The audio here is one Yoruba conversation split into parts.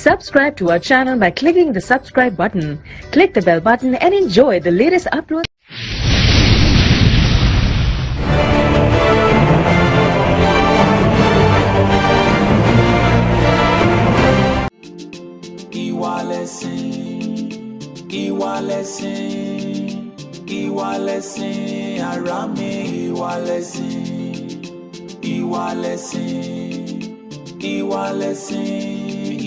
Subscribe to our channel by clicking the subscribe button. Click the bell button and enjoy the latest uploads. IWALESIN arami IWALESIN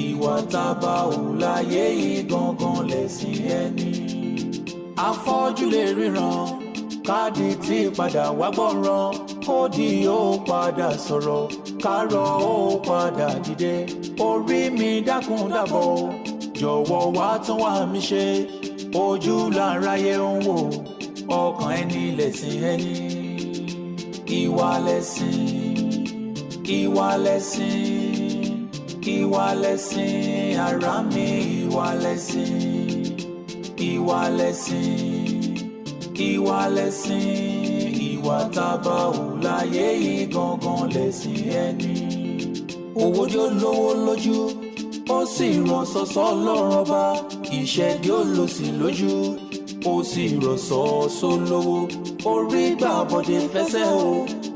ìwà tàbá òláyé gangan lẹ̀sìn ẹni. Afọ́jú lè ríran káàdì tí padà wá gbọ́ràn kódì ó padà sọ̀rọ̀ kárọ̀ ó padà dìde. Orí mi dákun dábọ̀ jọ̀wọ́ wá tún wá mi ṣe ojú láráyé ń wò ọkàn ẹni lẹ̀sìn ẹni. IWALESIN ara mi IWALESIN ìwà tàbá òláyé gangan lẹ̀sìn ẹni. Owó tí ó lówó lójú ó sì ràn sọ́sọ́ lọ́rọ̀ bá ìṣẹ́dí ó lò sí lójú ó sì rọ̀ sọ́ọ́sọ́ lówó orí gbà bọ́dé fẹsẹ̀ o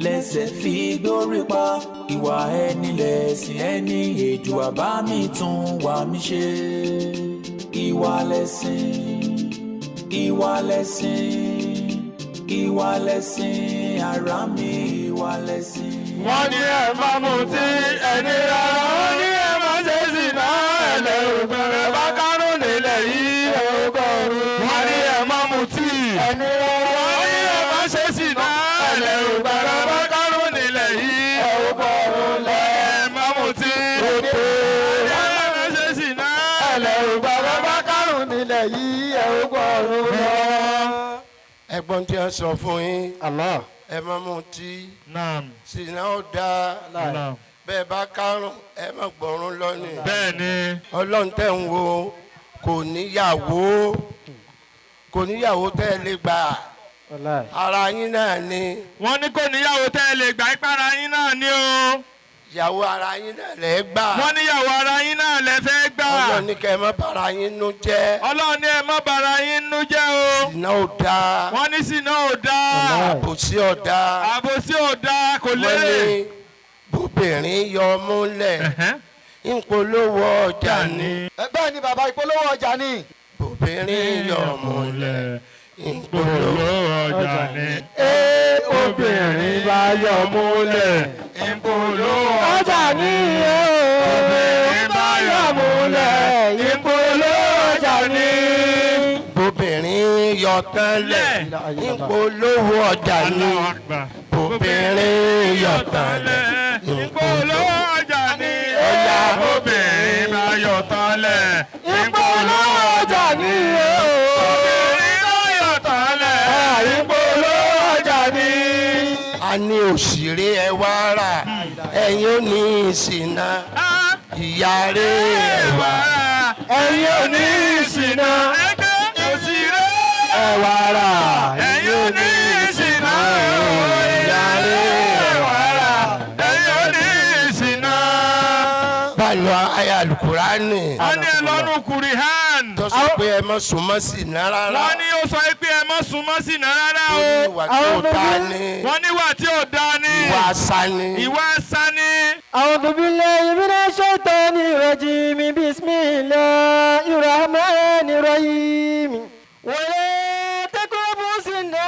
lẹ́sẹ̀ fi gbórí pa ìwà ẹni lẹ̀sìn ẹni èjò àbá mi tún wà mí ṣe. IWALESIN ara mi IWALESIN. Wọ́n ní ẹ má mutí ẹni rárá wọ́n ní ẹ má ṣe sìná ẹlẹ́rùgbẹ̀rẹ̀ bá kárùn nílẹ̀ yìí ẹ̀rùgbọ̀rún. Wọ́n ní ẹ má mutí ẹni rárá wọ́n ní ẹ má ṣe sìná ẹlẹ́rùgbẹ̀rẹ̀ bá kárùn nílẹ̀ yìí ẹ̀rùgbọ̀rún. Ẹ má mutí ẹni rárá má ṣe sìná ẹlẹ́rùgbẹ̀rẹ̀ bá kárùn nílẹ̀ yìí ẹ̀rùgbọ̀rún. Ẹ̀gbọ́n tí a sọ fún yín. Allah. Ẹ má mutí. Naam. Sìnà ó dáa. Naam. Bẹ́ẹ̀ bá kárùn ẹ má gbọ́rún lọ́nìí. Bẹ́ẹ̀ni. Ọlọ́run tẹ̀ ń wo kò níyàwó tẹ́ ẹ lè gbà. Ara yín náà ni. Wọ́n ní kò níyàwó tẹ́ ẹ lè gbà ipá ara yín náà ni o. Ìyàwó ara yín náà lẹ gbà. Wọ́n ní ìyàwó ara yín náà lẹ fẹ́ gbà. Ọlọ́run ní kẹ́ ẹ má bara yín nú jẹ́. Ọlọ́run ní ẹ má bara yín nú jẹ́ o. Sìnà ò dáa. Wọ́n ní sìnà ò dáa. Àbòsí ò dáa. Àbòsí ò dáa kò lè. Wọ́n ní bóbìnrin yọ múlẹ̀ ìpolówó ọjà ni. Bẹ́ẹ̀ ni bàbá ìpolówó ọjà ni. Bóbìnrin yọ múlẹ̀ ìpolówó ọjà ni. Obìnrin bá yọ múlẹ̀ ìpolówó ọjà ni. Obìnrin bá yọ múlẹ̀ ìpolówó ọjà ni. Bóbìnrin yọ tẹ́lẹ̀ ìpolówó ọjà ni. Bóbìnrin yọ tẹ́lẹ̀ ìpolówó ọjà ni. Ọjà obìnrin bá yọ tẹ́lẹ̀ ìpolówó ọjà ni. Obìnrin bá yọ tẹ́lẹ̀ ìpolówó ọjà ni. A ní òṣèré ẹ wá rà ẹ̀yin ò ní ìṣìnà ìyá rẹ̀ ẹ wá rà ẹ̀yin ò ní ìṣìnà òṣèré ẹ wá rà ẹ̀yin ò ní ìṣìnà ìyá rẹ̀ ẹ wá rà ẹ̀yin ò ní ìṣìnà. Báyọ̀ ayé Al-Kùránì. Wọ́n ní ẹ lọ́nu Kùrìhán. Tó sọ pé ẹ má súnmọ́ sìnà rárá. Wọ́n ní ó sọ pé ẹ má súnmọ́ sìnà rárá o. Ìwà tí ò dáa ni. Wọ́n ní ìwà tí ò dáa ni. Ìwà àṣà ni. Ìwà àṣà ni. A'udhu billahi minash shaitani rajim. Bismillahir rahmanir rahim. Wa la taqrabu zina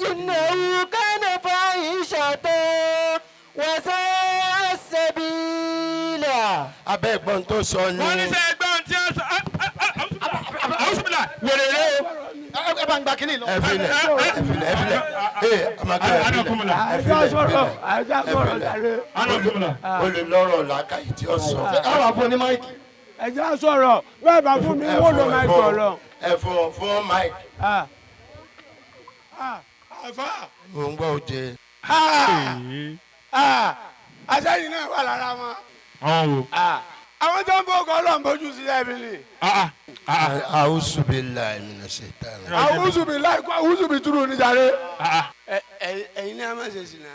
innahu kana fahishatan wa sa'a sabila. Abẹ́ ẹ̀gbọ́n tó sọ ni. Wọ́n ní sẹ́ ẹgbẹ́ ohun tí ó sọ. Àwùsùnmílà wèrè rẹ o. Ẹ bá ń gba kínní lọ. Ẹ filẹ̀. Ee amakẹ́ ẹ filẹ̀. O lè lọ́rọ̀ làákàyè tí ó sọ. Ẹ wà fún ní máìkì. Ẹ jẹ́ sọ̀rọ̀ bẹ́ẹ̀ bá fún mi wọ́n lọ máa sọ̀rọ̀. Ẹ fún máìkì. Àfà. Mo ń gbọ́ òjè. Àṣẹ́yìn náà wà lára wọn. Àwọn tó ń bọ̀ ọkọ̀ ọlọ́run bójú sí ẹbí ni. A'udhu billahi minash shaitani. A'udhu billahi kó a'udhu bi túrú níjàre. Ẹ̀yin náà má ṣe sìnà.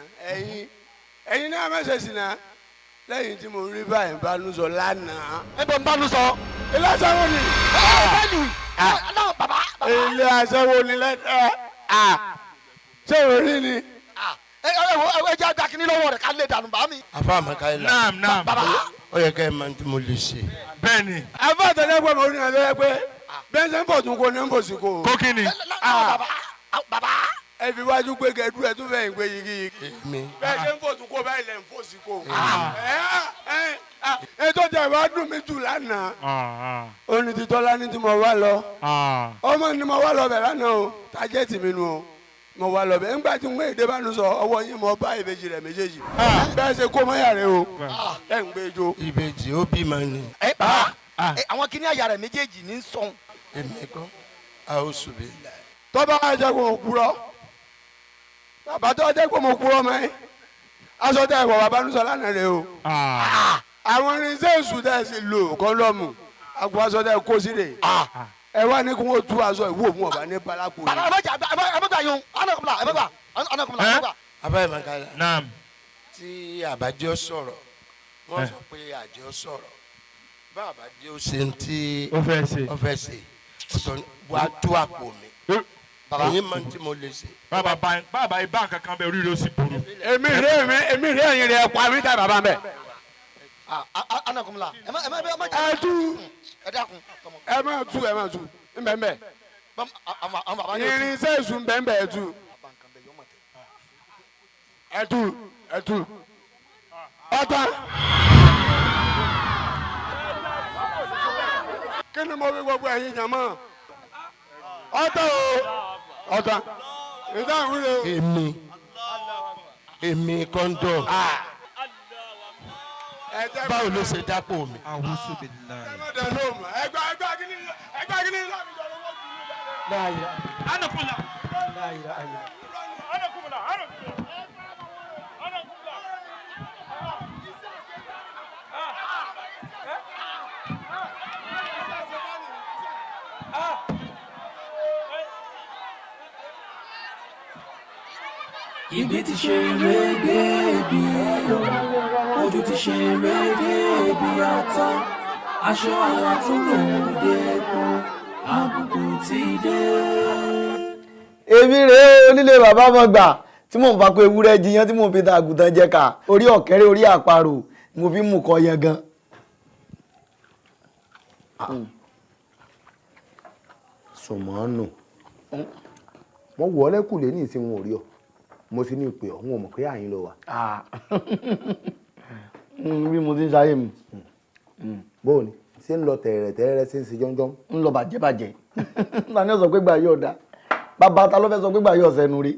Ẹ̀yin náà má ṣe sìnà. lẹ́yìn tí mo rí báyìí bánú sọ lánàá. ẹ bọ̀ ń bánú sọ. ilé aṣẹ́wó ni. bẹ́ẹ̀ni aláwọ̀ bàbá. ilé aṣẹ́wó ni lẹ́tẹ̀. ṣé o rí ni. ẹ jẹ́ àgbà kínní lọ́wọ́ rẹ̀ ká lè dànù bá mi. afa amakaila. naam. bàbá. ó yẹ kẹ́ ẹ máa ń tí mo lè ṣe. bẹ́ẹ̀ni. afa àtẹlẹgbẹ́ mi ò ní ẹ̀rọ ẹgbẹ́ bẹ́ẹ̀ ṣe ń bọ̀ tún kó ní ń bọ̀ sí kó. kó kí ni. bàbá. ẹ fi wájú pé kẹ́ẹ̀dú ẹ tún fẹ́yìn pé yigi. bẹ́ẹ̀ ṣe ń bọ̀ tún kó báyìí lẹ̀ ń fò sí kó. ètò tẹ̀ wá dùn mí jù lánàá. ó ní ti Tọ́lá ní tí mo wá lọ. ọmọ ni mo wá lọ bẹ̀ lánàá o tájẹ́tì mi nu o. mo wá lọ bẹ̀ ńgbà tí mo èdè bá nu sọ ọwọ́ yín mo bá ìbejì rẹ̀ méjèèjì. bẹ́ẹ̀ ṣe kó mọ́yà rẹ o. ẹ̀ ń gbé jo. ìbejì ó bímọ ni. bàbá àwọn kìnìún àyà rẹ̀ méjèèjì ní sọ̀n. èmi kọ́ a ó sùn bí. tọ́ba ẹ̀jẹ̀ kò mọ̀ kúrọ́ bàbá tó ẹ̀jẹ̀ kò mọ̀ kúrọ́ mọ́ ẹ́ aṣọ tẹ̀ ẹ̀wọ̀ bàbá nu sọ lánàá rẹ o. àwọn irinṣẹ́ èṣù tẹ̀ sí lò kọ́ńdọ́ọ̀mù àgbo aṣọ tẹ̀ kó sí rè. ẹ wá ní kí wọ́n tú aṣọ ìwú òun ọ̀bá ní balako yìí. ẹ̀mẹ́gbà yun anakunla ẹ̀mẹ́gbà. afa amakaila. naam. tí àbájọ sọ̀rọ̀ wọ́n sọ pé àjọ sọ̀rọ̀ bá àbájọ ṣe ń tí ó fẹ́ ṣe. ọ̀tọ̀ wà á tú àpò mi. èyí máa ń tí mo lè ṣe. bàbá ibà kankan bẹ oríire ó sì burú. èmi rè ẹ̀yìn rẹ̀ pa mí tà bàbá mẹ́. anakunla ẹ tú ẹ dákun. ẹ máa tú nbẹ̀nbẹ̀ irinṣẹ́ èṣù nbẹ̀nbẹ̀ ẹ tú ọ̀tá. kí ni mo fi gbogbo ẹ̀yin jàn mọ́ ọ̀tá o ọ̀tá ìdáhùn rẹ o. èmi kọ́ńdọ̀ báwo ló ṣe dápò mi. ẹgbẹ́ kí ni láàbì jọ lọ́wọ́ jù lọ dáadáa. anakunla. Ibi ti ṣe rédé bí o, ojú ti ṣe rédé bí ata, aṣọ ara tún lòdì epo, àbùkù ti dé. Èmi rèé onílé bàbá mọ̀gbà tí mò ń fa pé ewúrẹ́ jiyàn tí mò ń fi ta àgùntàn jẹ ká orí ọ̀kẹ́rẹ́ orí àparò mo fi mú kọ yẹn gan. Sùnmọ́nù wọ́n wọ ọ́lẹ́kùnlé ní ìsìn wọn ò rí ọ mo sì ní ìpè ọ̀hún ọmọ pé àyín lọ wà. bí mo ti ń ṣayé mi. bóò ni ṣé ń lọ tẹ̀rẹ̀tẹ̀rẹ̀ ṣe ń ṣe jọ́njọ́n. ń lọ bàjẹ́ ta ni ó sọ pé gbà yóò dá bàbá ta ló fẹ́ sọ pé gbà yóò sẹ́nu rí.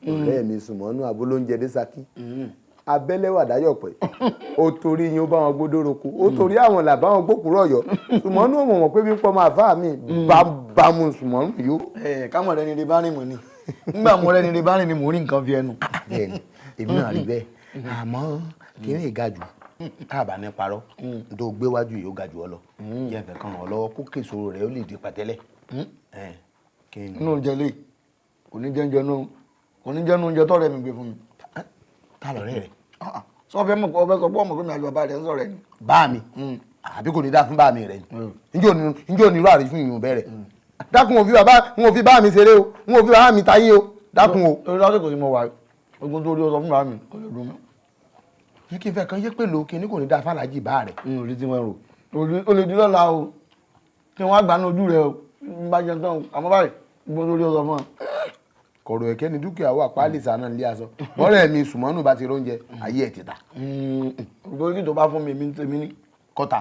ọ̀rẹ́ mi Sùnmọ́nù abólóúnjẹ dé Ṣakí abẹ́lẹ́wà dáyọ̀ pẹ̀ ó torí yín ó bá wọn gbódó roko ó torí àwọn là bá wọn gbókùrọ̀ ọ̀yọ́ Sùnmọ́nù ò mọ̀ pé bí ń pọ́ máa fà mí bá mu Sùnmọ́nù yó. kámọ̀ rẹ ni rí bá rìn mọ́ ni nígbà mo rẹ ni rí bá rìn ni mò ń rí nǹkan fi ẹnu. bẹ́ẹ̀ni èmi náà rí bẹ́ẹ̀ àmọ́ kí ni ìga jù káàbà ní parọ́ tó gbé wájú yìí ó ga jù ọ lọ yẹ fẹ́ kàn ọ́ lọ́wọ́ kó kèso rẹ̀ ó lè di pàtẹ́lẹ̀. inú oúnjẹ lè kò ní jẹ́nu oúnjẹ tọ́rẹ̀ mi gbé fún mi. tá lọ́rẹ́ rẹ̀. sọ fẹ́ mọ̀ ọbẹ̀ sọ pé ọmọ gómìnà àti bàbá rẹ̀ ń sọ̀rọ̀ ẹ̀ ni. bá mi àbí kò ní dá fún bá mi rẹ̀ njó ní irú àrífín ìyún bẹ̀rẹ̀ dákun wọn ò fi bá mi ṣeré o wọn ò fi bá mi tayé o dákun o. lórí lásìkò tí mo wà ogun tó rí ọ sọ fún bàbá mi kò lè dùn mí. ní kí n fẹ́ kan yé pé lóòkè ní kò ní dá fàlájì bá rẹ̀. orí tí wọ́n rò ó lè di lọ́la o kí wọ́n á gbà ní ojú rẹ o n bá jẹun tán àmọ́ báyìí ogun tó rí ọ sọ fún ọ. kọ̀rọ̀ ẹ̀kẹ́ ni dúkìá wà pálí sànà ilé aṣọ bọ́ọ̀rẹ́ mi Sùnmọ́nù bá ti róúnjẹ ayé ẹ̀ ti ta. ògbórí tó bá fún mi èmi ń tèmi ní. kọ́ta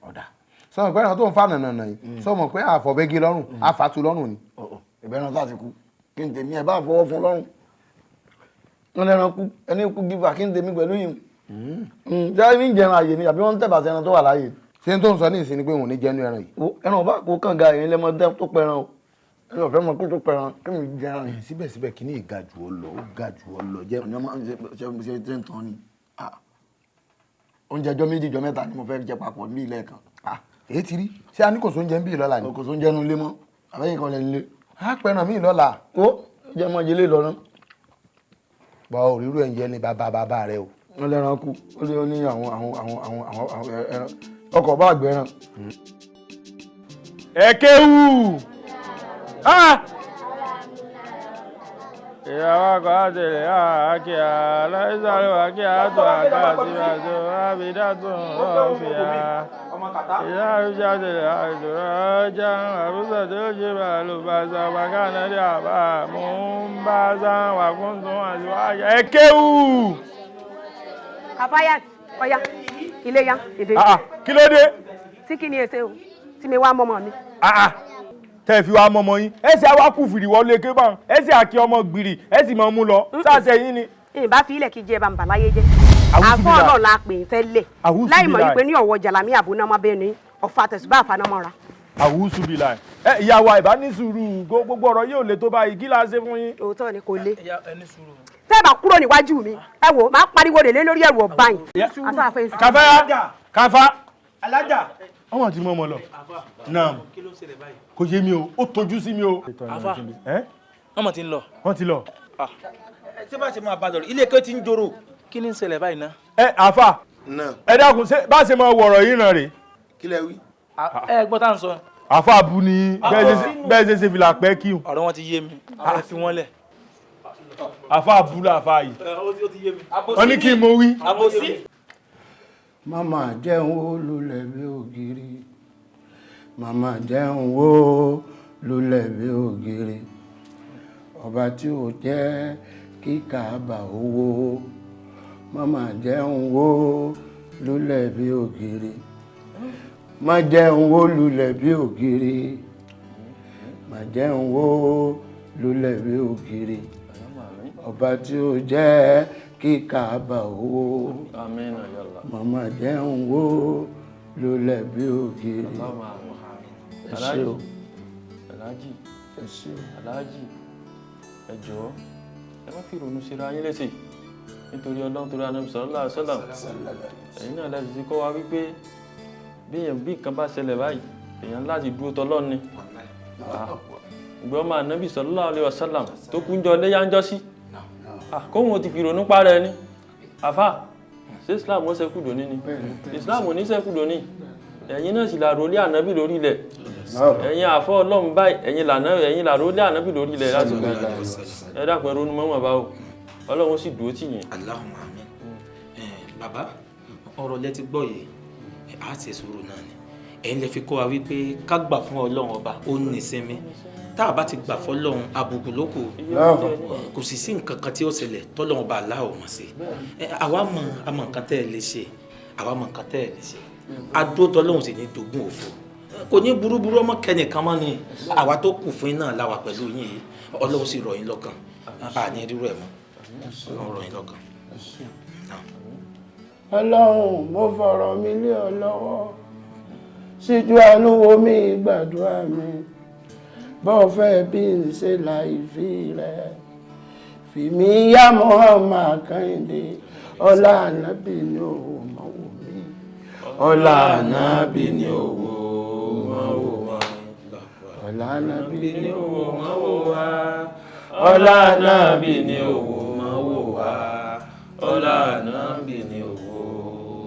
ọ̀dà sọmọ pé ẹran tó ń fa nànànà yìí sọmọ pé àfọ̀bẹ́gí lọ́rùn àfàtú lọ́rùn ni. ìbẹ́ràn tá a ti kú kí n tèmi ẹ̀ bá fọwọ́ fún lọ́rùn wọn lẹ́ran kú ẹni kú gífà kí n tèmi pẹ̀lú yìí. jẹ́ ní jẹun àyè ni àbí wọ́n ń tẹ̀bà sí ẹran tó wà láàyè. ṣé n tó ń sọ ní ìsinmi pé òun ní jẹnu ẹran yìí. ẹran ọba kò kàn ga èyí lẹ́mọ tó pẹran o ẹni ọ̀fẹ́ mọ kó tó pẹran kí mi jẹran yìí. síbẹ̀síbẹ̀ kí ní ìga jù ọ lọ ó ga jù ọ lọ jẹ́. ọ̀nà máa ń ṣe tẹ́ ń tán ni oúnjẹ ọjọ́ méjì ọjọ́ mẹ́ta ni mo fẹ́ jẹ papọ̀ ní ilé kan. èyí ti rí ṣé a ní kò sóúnjẹ ń bí lọ́la ni. kò sóúnjẹ nu ilé mọ́ àbẹ́yìn kan lẹ́ nílé. a pẹ̀ràn mí lọ́la. ó jẹ́ mọ́ jẹ́lé lọ́rán. bọ́ òrírò ẹ̀ ń jẹ́ ní bàbá rẹ o. wọ́n lẹ́ran kú ó lé ní àwọn ẹran ọkọ̀ bá gbẹ̀ràn. Ẹ̀kẹ́wù. Ìyàwó akọ̀ àtẹ̀lẹ̀ àákí aláìsàlẹ̀ àkí àtọ̀ àgbà àti àjọ àbídàtọ̀ ọ̀fìyà. Ìyàwó àtẹ̀lẹ̀ àjọ ọjà àbúsọ̀ tí ó ṣe bàlùbàṣà bàkánà dé àbá mú ń bá sá wàkúntún àti wáyà. Ẹ̀kẹ́wù. Kàfáyà ọ̀yá ilé ya èdè. Kí ló dé? Tí kí ni èsè o tí mi wá mọ́mọ́ mi. Tẹ́ fi wá mọ́mọ́ yín ẹ sì àwa kù fìrì wọlé ké bá ẹ sì àkí ọmọ gbìrì ẹ sì máa mú lọ sáàsẹ yín ni. ìbá fi ilẹ̀ kí jẹ́ bàǹbà láyé jẹ́ àfọ́ ọlọ́ọ̀ la pè é tẹ́lẹ̀ láì mọ̀ yìí pé ní ọ̀wọ́ jàlámì àbúná ọmọ bẹ́ẹ̀ ni ọ̀fà tẹ̀sùbá àfanamọ́ra. àwùsù bí láì ìyá wa ìbá ní sùúrù gbogbo ọ̀rọ̀ yóò lè tó báyìí kí la ṣe fún yín. òótọ́ ni kò le tẹ́ ẹ bá kúrò níwájú mi ẹ wò máa pariwo lè lé lórí ẹ̀rù ọ̀bá yìí. Kàfá alájà ọmọ tí mo mọ lọ náà kò yé mi o ó tojú sí mi o. Àfà ọmọ tí ń lọ. wọ́n ti lọ. ṣé bá ṣe máa bá lọ ilé kí ó ti ń joro kí ni ń ṣẹlẹ̀ báyìí náà. Àfà ẹ dákun ṣé bá ṣe máa wọ̀rọ̀ yìí náà rè. kí lẹ wí. ẹ gbọ́ tá à ń sọ. Àfà bu ni bẹ́ẹ̀ ṣe fìlà pẹ́ kí o. ọ̀rọ̀ wọn ti yé mi ẹ fi wọ́n lẹ̀. Àfà bu la àfà yìí. ó ti yé mi. wọ́n ní kí n mo wí. àbòsí. Màmá jẹun ó lulẹ̀ bí ògiri. Màmá jẹun ó lulẹ̀ bí ògiri. Ọba tí ó jẹ́ kí Káàbà owó. Màmá jẹun ó lulẹ̀ bí ògiri. Má jẹun ó lulẹ̀ bí ògiri. Má jẹun ó lulẹ̀ bí ògiri. Ọba tí ó jẹ́ kí Káàbà owó. Àmín ya Allah. Màmá jẹun wó lulẹ̀ bí ògiri. Ẹ ṣé o. Aláàjì. Ẹ ṣé o. Aláàjì. Ẹ jọ̀ọ́ ẹ má fi ìrònú ṣe ra yín léṣe nítorí Ọlọ́run torí Ànábì sallallahu alaihi wasallam. Ẹ̀yin náà lẹ́sìn sí kọ́ wa wípé bí nǹkan bá ṣẹlẹ̀ báyìí èèyàn láti dúró tọ́lọ́run ni. Ìgbọ́ ọmọ Ànábì sallallahu alaihi wasallam tó kú ń jọ léyà ń jọ sí. Kóhun ti fi ìrònú parẹ́ ni. Àfà ṣé Islam ó ṣẹ́kù dòní ni Islam ò ní ṣẹ́kù dòní ẹ̀yin náà sì làrò lé Ànábì lórí ilẹ̀ ẹ̀yin àfọ́ Ọlọ́run báyìí ẹ̀yin làrò lé Ànábì lórí ilẹ̀ láti gbé ẹ dákun ronú mọ́mọ́ bá o Ọlọ́run sì dúró tì yín. Allahumma amin. Bàbá ọ̀rọ̀ lẹ ti gbọ́ yìí á ṣe sùúrù náà ni ẹ̀yin lẹ fi kọ́ wa wípé ká gbà fún Ọlọ́run ọba ó ní sinmi tá a bá ti gbà fọ́lọ́run àbùkù ló kù kò sì sí nǹkan kan tí ó ṣẹlẹ̀ tọ́lọ́run bá aláwọ̀ mọ̀ sí àwa mọ̀ àmọ̀ nǹkan tẹ́ ẹ lè ṣe àwa mọ̀ nǹkan tẹ́ ẹ lè ṣe adó tọ́lọ́run sì ní dogun òfò kò ní burúburú ọmọ kẹ́nìkan mọ́ ni àwa tó kù fún iná láwa pẹ̀lú yín yìí Ọlọ́run sì rọ̀ yín lọ́kàn àní rírọ̀ ẹ̀ mọ́ Ọlọ́run rọ̀ yín lọ́kàn. Ọlọ́run mo fọ̀rọ̀ mi lé ọ lọ́wọ́ síjú àánú wo mi gbàdúrà mi bọ́ fẹ́ bí n ṣe láì fi rẹ̀ fi mí yá Muhammad Kẹ́hìndé ọlá ànábì ní òwò máa wò mí ọlá ànábì ní òwò máa wò wá ọlá ànábì ní òwò máa wò wá ọlá ànábì ní òwò máa wò wá ọlá ànábì ní òwò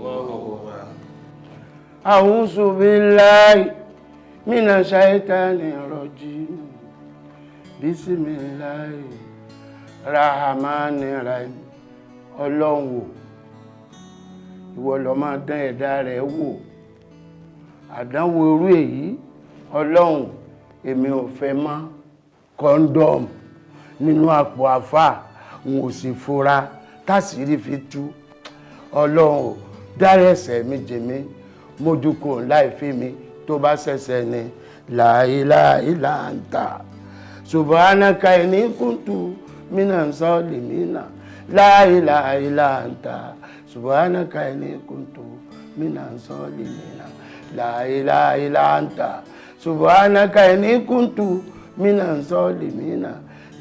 máa wò wá. A'udhu billahi mina shaitani rajim bisimilahi rahmani rahim. Ọlọ́run wò ìwọ ló máa dán ẹ̀dá rẹ̀ wò àdánwò irú èyí Ọlọ́run èmi ò fẹ́ mọ́ kọ́ńdọ́ọ̀mù nínú àpò àfà n ò sì fura tásìrí fi tú Ọlọ́run dárí ẹ̀ṣẹ̀ mi jì mí mójúkò láì fi mi tó bá ṣẹ̀ṣẹ̀ ni la ilaha illa anta subhanaka inni kuntu minan zalimina la ilaha illa anta subhanaka inni kuntu minan zalimina la ilaha illa anta subhanaka inni kuntu minan zalimina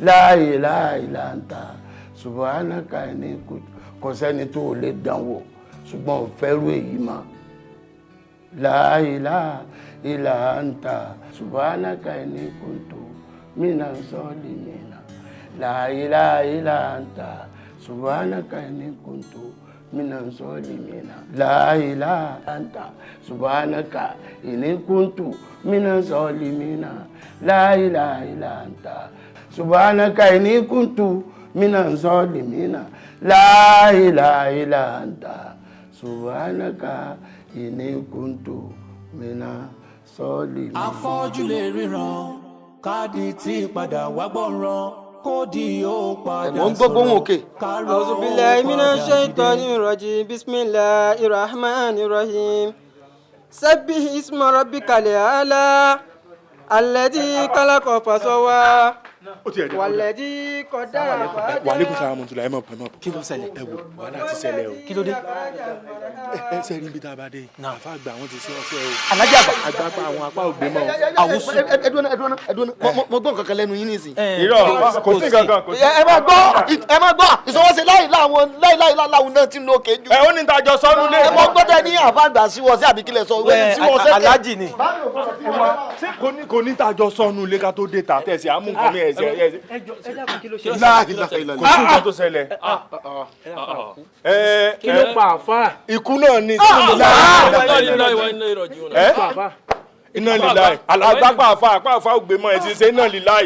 la ilaha illa anta subhanaka inni kuntu kò sẹ́ni tó lè dánwò ṣùgbọ́n ò fẹ́rù èyí mọ́. La ilaha illa anta subhanaka inni kuntu minan zalimina la ilaha illa anta subhanaka inni kuntu minan zalimina la ilaha anta subhanaka inni kuntu minan zalimina la ilaha illa anta subhanaka inni kuntu minan zalimina la ilaha illa anta subhanaka inni kuntu minan zalimina. Afọ́jú lè ríran káàdì tí padà wá gbọ́ràn kó di ó padà sọ̀rọ̀. Mo ń gbọ́ gbóhùn òkè. A'udhu billahi minash shaitanir rajim. Bismillahir rahmanir rahim. Sabbih isma rabbikal a'la alladhi khalaqa fasawwa walladhi qaddara fahada. Wa alaikum salaam tó la ẹ mọ̀ pẹ̀ mọ̀. Kí ló ṣẹlẹ̀? Ẹ wò wàhálà ti ṣẹlẹ̀ o. Kí ló dé? Ẹ ṣe rí ibi tá a bá dé. Náà àfa àgbà àwọn ti ṣe ọṣẹ o. Alájà àgbà. Àgbà pa àwọn apá ògbé mọ́. Ẹdúnà mo gbọ́ nǹkan kan lẹ́nu yín nísìn. Irọ́ kò sí kankan. Ẹ máa gbọ́ ìṣọwọ́sẹ̀ láìláwọn náà ti ń lo òkè jù. Ẹ ó ní ìtajọ sọ́nù lé. Ẹ mọ gbọ́dọ̀ ní àfa àgbà sí wọ́n sí àbíkílẹ̀ sọ. Alájì ni. Ṣé kò ní ìtajọ sọ́nù lé ká tó dé ta tẹ̀sí àmú nǹkan mi ẹ̀sẹ̀. Ẹ dákun kí ló ṣe? Kò sí nǹkan tó ṣẹlẹ̀. Kí ló pa àfáà? Ikú náà ni. Iná líláì. Àlágbápá àfá ògbé mọ́ ẹ̀ ti ṣe iná líláì.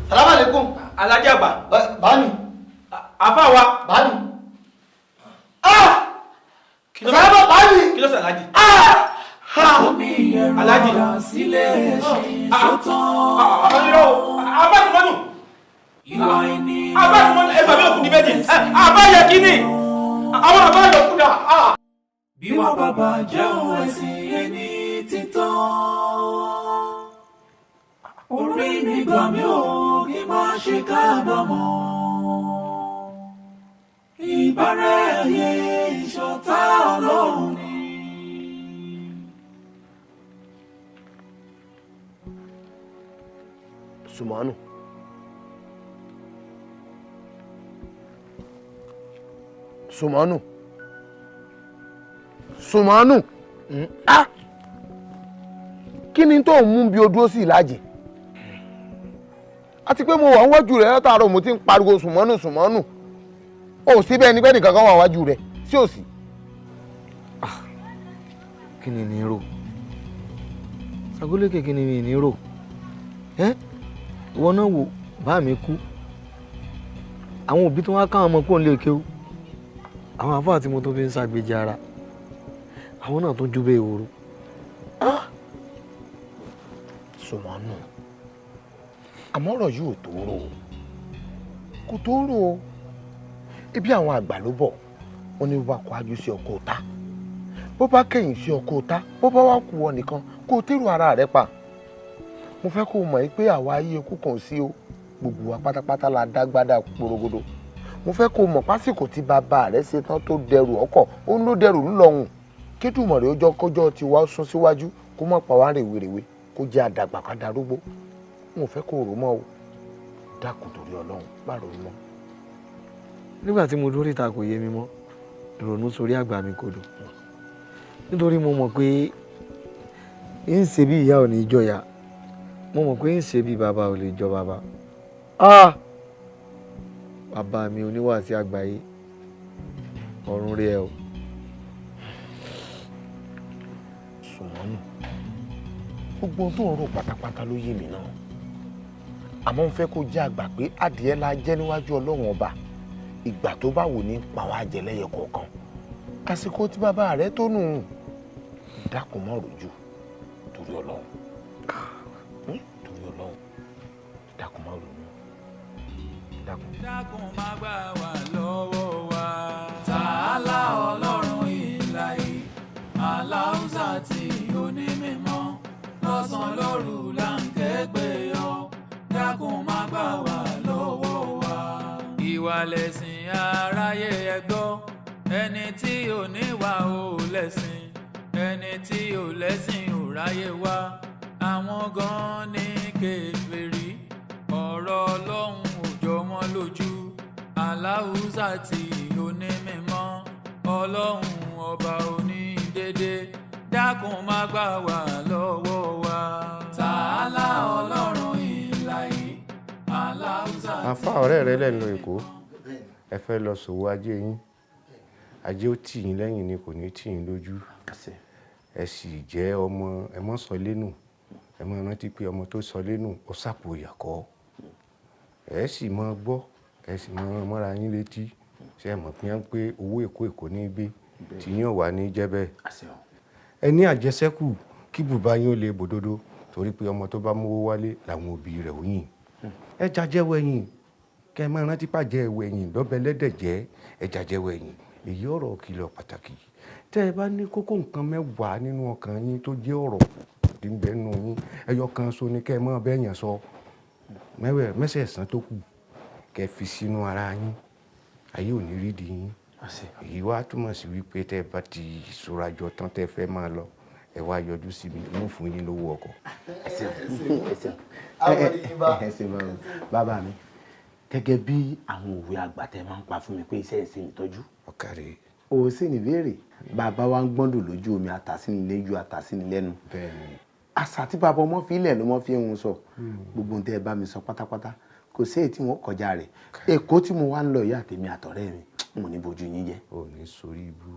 Salaam alaikum. Alájì àgbà. Báni. Àfáà wa. Báni. Kí ló ṣe Alájì? Alájì. sílẹ̀ ṣe sọ́tàn. Abájúmọ́nù. Ìwà ẹni. Abájúmọ́nù ẹgbàá mi ò kú ní méjì. Abáyẹ kí ni? Àwọn àbáyọ kú dà. Bí wọ́n bàbá jẹun ẹ̀sìn ẹni títàn. Orí mi gbà mí ò kí má ṣe kábàámọ̀. Ìbárẹ̀ ẹ̀yẹ ìṣọ̀tá Ọlọ́run ni. Sumanu. Sumanu. Sumanu. Ah! Kí ni tó ń mú bí o dúró sí ìlàjì? Àti pé mo wà níwájú rẹ̀ látàárọ̀ mo ti ń pariwo Sumanu Sumanu. Ó sì bẹ́ẹ̀ ni bẹ́ẹ̀ nìkan kan wà níwájú rẹ̀ sí òsì. Kí ni ní rò? Sagoleke kí ni mi ní rò? Ìwọ náà wò bá mi kú. Àwọn òbí tó wá káwọn ọmọ kó ń lè kéwú. Àwọn àfáà tí mo tó fi ń ṣàgbéjì ara. Àwọn náà tó júbẹ́ ìwòrò. Sumanu. Àmọ́ ọ̀rọ̀ yìí ò tó rò. Kò tó rò. Ibi àwọn àgbà ló bọ̀. Wọ́n ní bó bá kọjú sí ọkọ ọ̀tá. Bó bá kẹ̀yìn sí ọkọ ọ̀tá. Bó bá wá kú ọ nìkan kó o tẹ́rù ara rẹ pa. Mo fẹ́ kó o mọ̀ pé àwa ayé ikú kan sí o. Gbogbo wa pátápátá la dágbádá porogodo. Mo fẹ́ kó o mọ̀ pásìkò tí bàbá rẹ̀ ṣe tán tó dẹrù ọkọ̀. Ó ń ló dẹrù ńlọrun. Kédùmọ̀ rẹ̀ ọjọ́ kọjọ́ ti wá sún síwájú kó má pa wá rèwerèwe kó jẹ́ àdàgbà ká darúgbó. Mo fẹ́ kó o rò mọ́ o. Dákun torí Ọlọ́run bá rò mọ́. Nígbà tí mo dúró ìta kò yé mi mọ́, ìrònú sórí àgbà mi kodò. Nítorí mo mọ̀ pé ń ṣe bí ìyá ò ní jọyà. Mo mọ̀ pé ń ṣe bí bàbá ò lè jọ bàbá. Bàbá mi oníwàásí àgbáyé ọ̀run rí ẹ o. Sumanu. Gbogbo tó ń rò pátápátá ló yé mi náà. Àmọ́ ń fẹ́ kó jẹ́ àgbà pé adìẹ la jẹ́ níwájú Ọlọ́run ọba. Ìgbà tó bá wù ní pa wá jẹ lẹ́yẹ kọ̀ọ̀kan. Àsìkò tí bàbá rẹ̀ tó nù. Dákun mọ́ rojú torí Ọlọ́run. Torí Ọlọ́run. Dákun mọ́ rojú. Dákun má gbà wá lọ́wọ́ wa. Tààlà Ọlọ́run ìlàyé. Aláùsà tí onímọ̀. Lọ́sàn-án lóru là ń ké pè ọ́. Dákun má gbà wá lọ́wọ́ wa. Ìwà lẹ̀sìn aráyé ẹ gbọ́. Ẹni tí ò níwà ò lẹ̀sìn. Ẹni tí ò lẹ́sìn ò ráyé wá. Àwọn gan ní kèfèrí. Ọ̀rọ̀ Ọlọ́run ò jọ wọ́n lójú. Aláùsà tí onímọ̀. Ọlọ́run ọba onídéédé. Dákun má gbà wá lọ́wọ́ wa. Tààlà Ọlọ́run ìlà. àfa ọ̀rẹ́ rẹ lẹ́nu Èkó ẹ fẹ́ lọ sòwò ajé yín ajé ó tì yín lẹ́yìn ni kò ní tì yín lójú ẹ sì jẹ́ ọmọ ẹ mọ́ sọ lẹ́nu ẹ mọ́ rántí pé ọmọ tó sọ lẹ́nu ó sàpò ìyàkọ́ ẹ sì mọ́ gbọ́ ẹ sì mọ́ mọ́ra yín létí ṣe é mọ̀ pé owó Èkó ní gbé tí yín ò wá ní jẹ́ bẹ́ẹ̀ ẹ ní àjẹsẹ́kù kí bùbá yín ó lè bòdodo torí pé ọmọ tó bá mówó wálé làwọn òbí rẹ̀ ò yìn ẹ jàjẹ́wọ́ ẹ̀yìn kẹ́ ẹ máa rántí pàjẹ́ ẹ̀wọ̀ ẹ̀yìn lọ́bẹ̀ lẹ́dẹ̀ jẹ́ ẹ jàjẹ́wọ́ ẹ̀yìn èyí ọ̀rọ̀ kìlọ̀ pàtàkì tẹ́ ẹ bá ní kókó nǹkan mẹ́wàá nínú ọkàn yín tó jẹ́ ọ̀rọ̀ tí ń bẹ́nu yín ẹyọ kan so ni kẹ́ ẹ máa bẹ́yàn sọ mẹ́sẹ̀ẹ̀sán tó kù kẹ́ ẹ fi sínú ara yín ayé ò ní rídìí yín èyí wá túmọ̀ sí wípé tẹ́ ẹ bá ti ìṣòrajọ tán tẹ́ fẹ́ máa lọ ẹ wá yọjú sí mi mú fún yín lówó ọkọ̀. Bàbá mi gẹ́gẹ́ bí àwọn òwe àgbà tẹ́ máa ń pa fún mi pé iṣẹ́ ìsìn ìtọ́jú. ọ̀kàrẹ́. òun sì ní béèrè bàbá wa ń gbọ́ndò lójú omi àtàsínilẹ́jú àtàsínilẹ́nu. bẹ́ẹ̀ni. àṣà tí bàbá ọmọ fi ilẹ̀ ló mọ́ fi ń sọ gbogbo ohun tẹ́ ẹ bá mi sọ pátápátá kò sí èyí tí wọ́n kọjá rẹ̀ Èkó tí mo wá ń lọ ìyá àtẹ̀mí àtọ̀rẹ́ mi mo ní bojú yín jẹ́. ò ní sórí ibú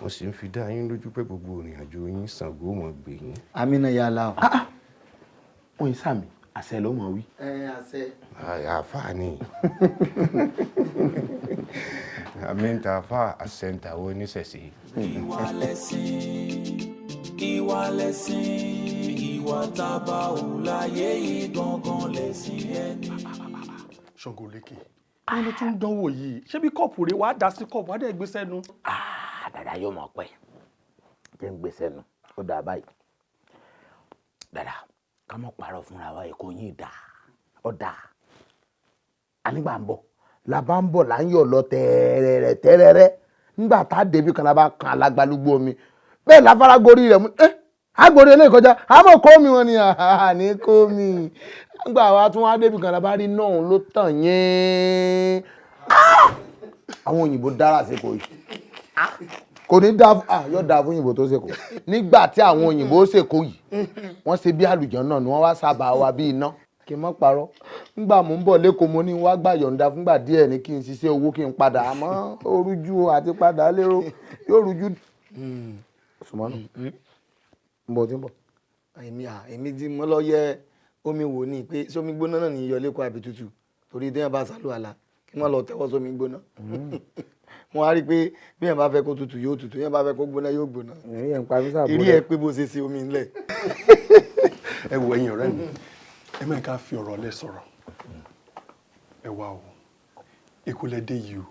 mo sì ń fi dá yín lójú pé gbogbo ìrìn àjò yín Ṣàngó mọ̀ gbé yín. amínà yàrá o. wọ́n yín sàmì àṣẹ ló mọ̀ wí. àṣẹ. àfààní àmìntà àfà àṣẹǹtàwọ oníṣẹ̀ṣe. ìwà lẹ̀sìn ìwà tábà ò láyé yìí gangan lẹ̀sìn ẹni. Ṣàngó lékè ẹni tó ń dánwò yìí ṣé bí kọ́ọ̀pù rẹ̀ wàá dá sí kọ́ọ̀pù wàá dẹ̀ gbé sẹ́nu. dàdà yóò mọ̀ pẹ́ jẹ́ ń gbé sẹ́nu ó dà báyìí dàdà ká mọ̀ parọ́ fúnra wa Èkó yín dà ó dà ànígbà ń bọ̀ làbá ń bọ̀ là ń yọ̀ lọ tẹ́rẹ́rẹ́ nígbà tá a débi kan lábá kan alágbálúgbó omi bẹ́ẹ̀ láfárá gorí rẹ̀ mú agbórí eléyìí kọjá àmọ́ kó mi wọn ni àní kó mi nígbà wa tún wá débi kan lábá rí náà ló tàn yẹn àwọn òyìnbó dára sí kò yìí kò ní yóò dáa fún òyìnbó tó ṣe kò nígbà tí àwọn òyìnbó ṣe kò yìí wọ́n ṣe bí àlùjọ náà ni wọ́n wá sábà wa bí iná kí n má parọ́ nígbà mò ń bọ̀ lẹ́kọ̀ọ́ mo ní wá gbà yọ̀ǹda fúngbà díẹ̀ ní kí n ṣiṣẹ́ owó kí n padà àmọ́ ó rújú àti padà lérò yóò rújú. sùmọ́nù ń bọ̀ tí ń bọ̀. èmi tí mo lọ yẹ omi wò ní pé sómi gbóná náà ní iyọ̀ lẹ́kọ̀ọ́ àbí tútù torí téèyàn bá sálù àlà kí wọ́n lọ tẹ́wọ́ sómi gbóná. mo wá rí i pé bí èèyàn bá fẹ́ kó tutù yóò tutù èèyàn bá fẹ́ kó gbóná yóò gbóná. ìrí ẹ pé bó ṣe ṣe omi ńlẹ̀. ẹ wo ẹ̀yin ọ̀rẹ́ mi ẹ máa ká fi ọ̀rọ̀ lẹ sọ̀rọ̀ ẹ wá o Èkó lẹ dé yìí o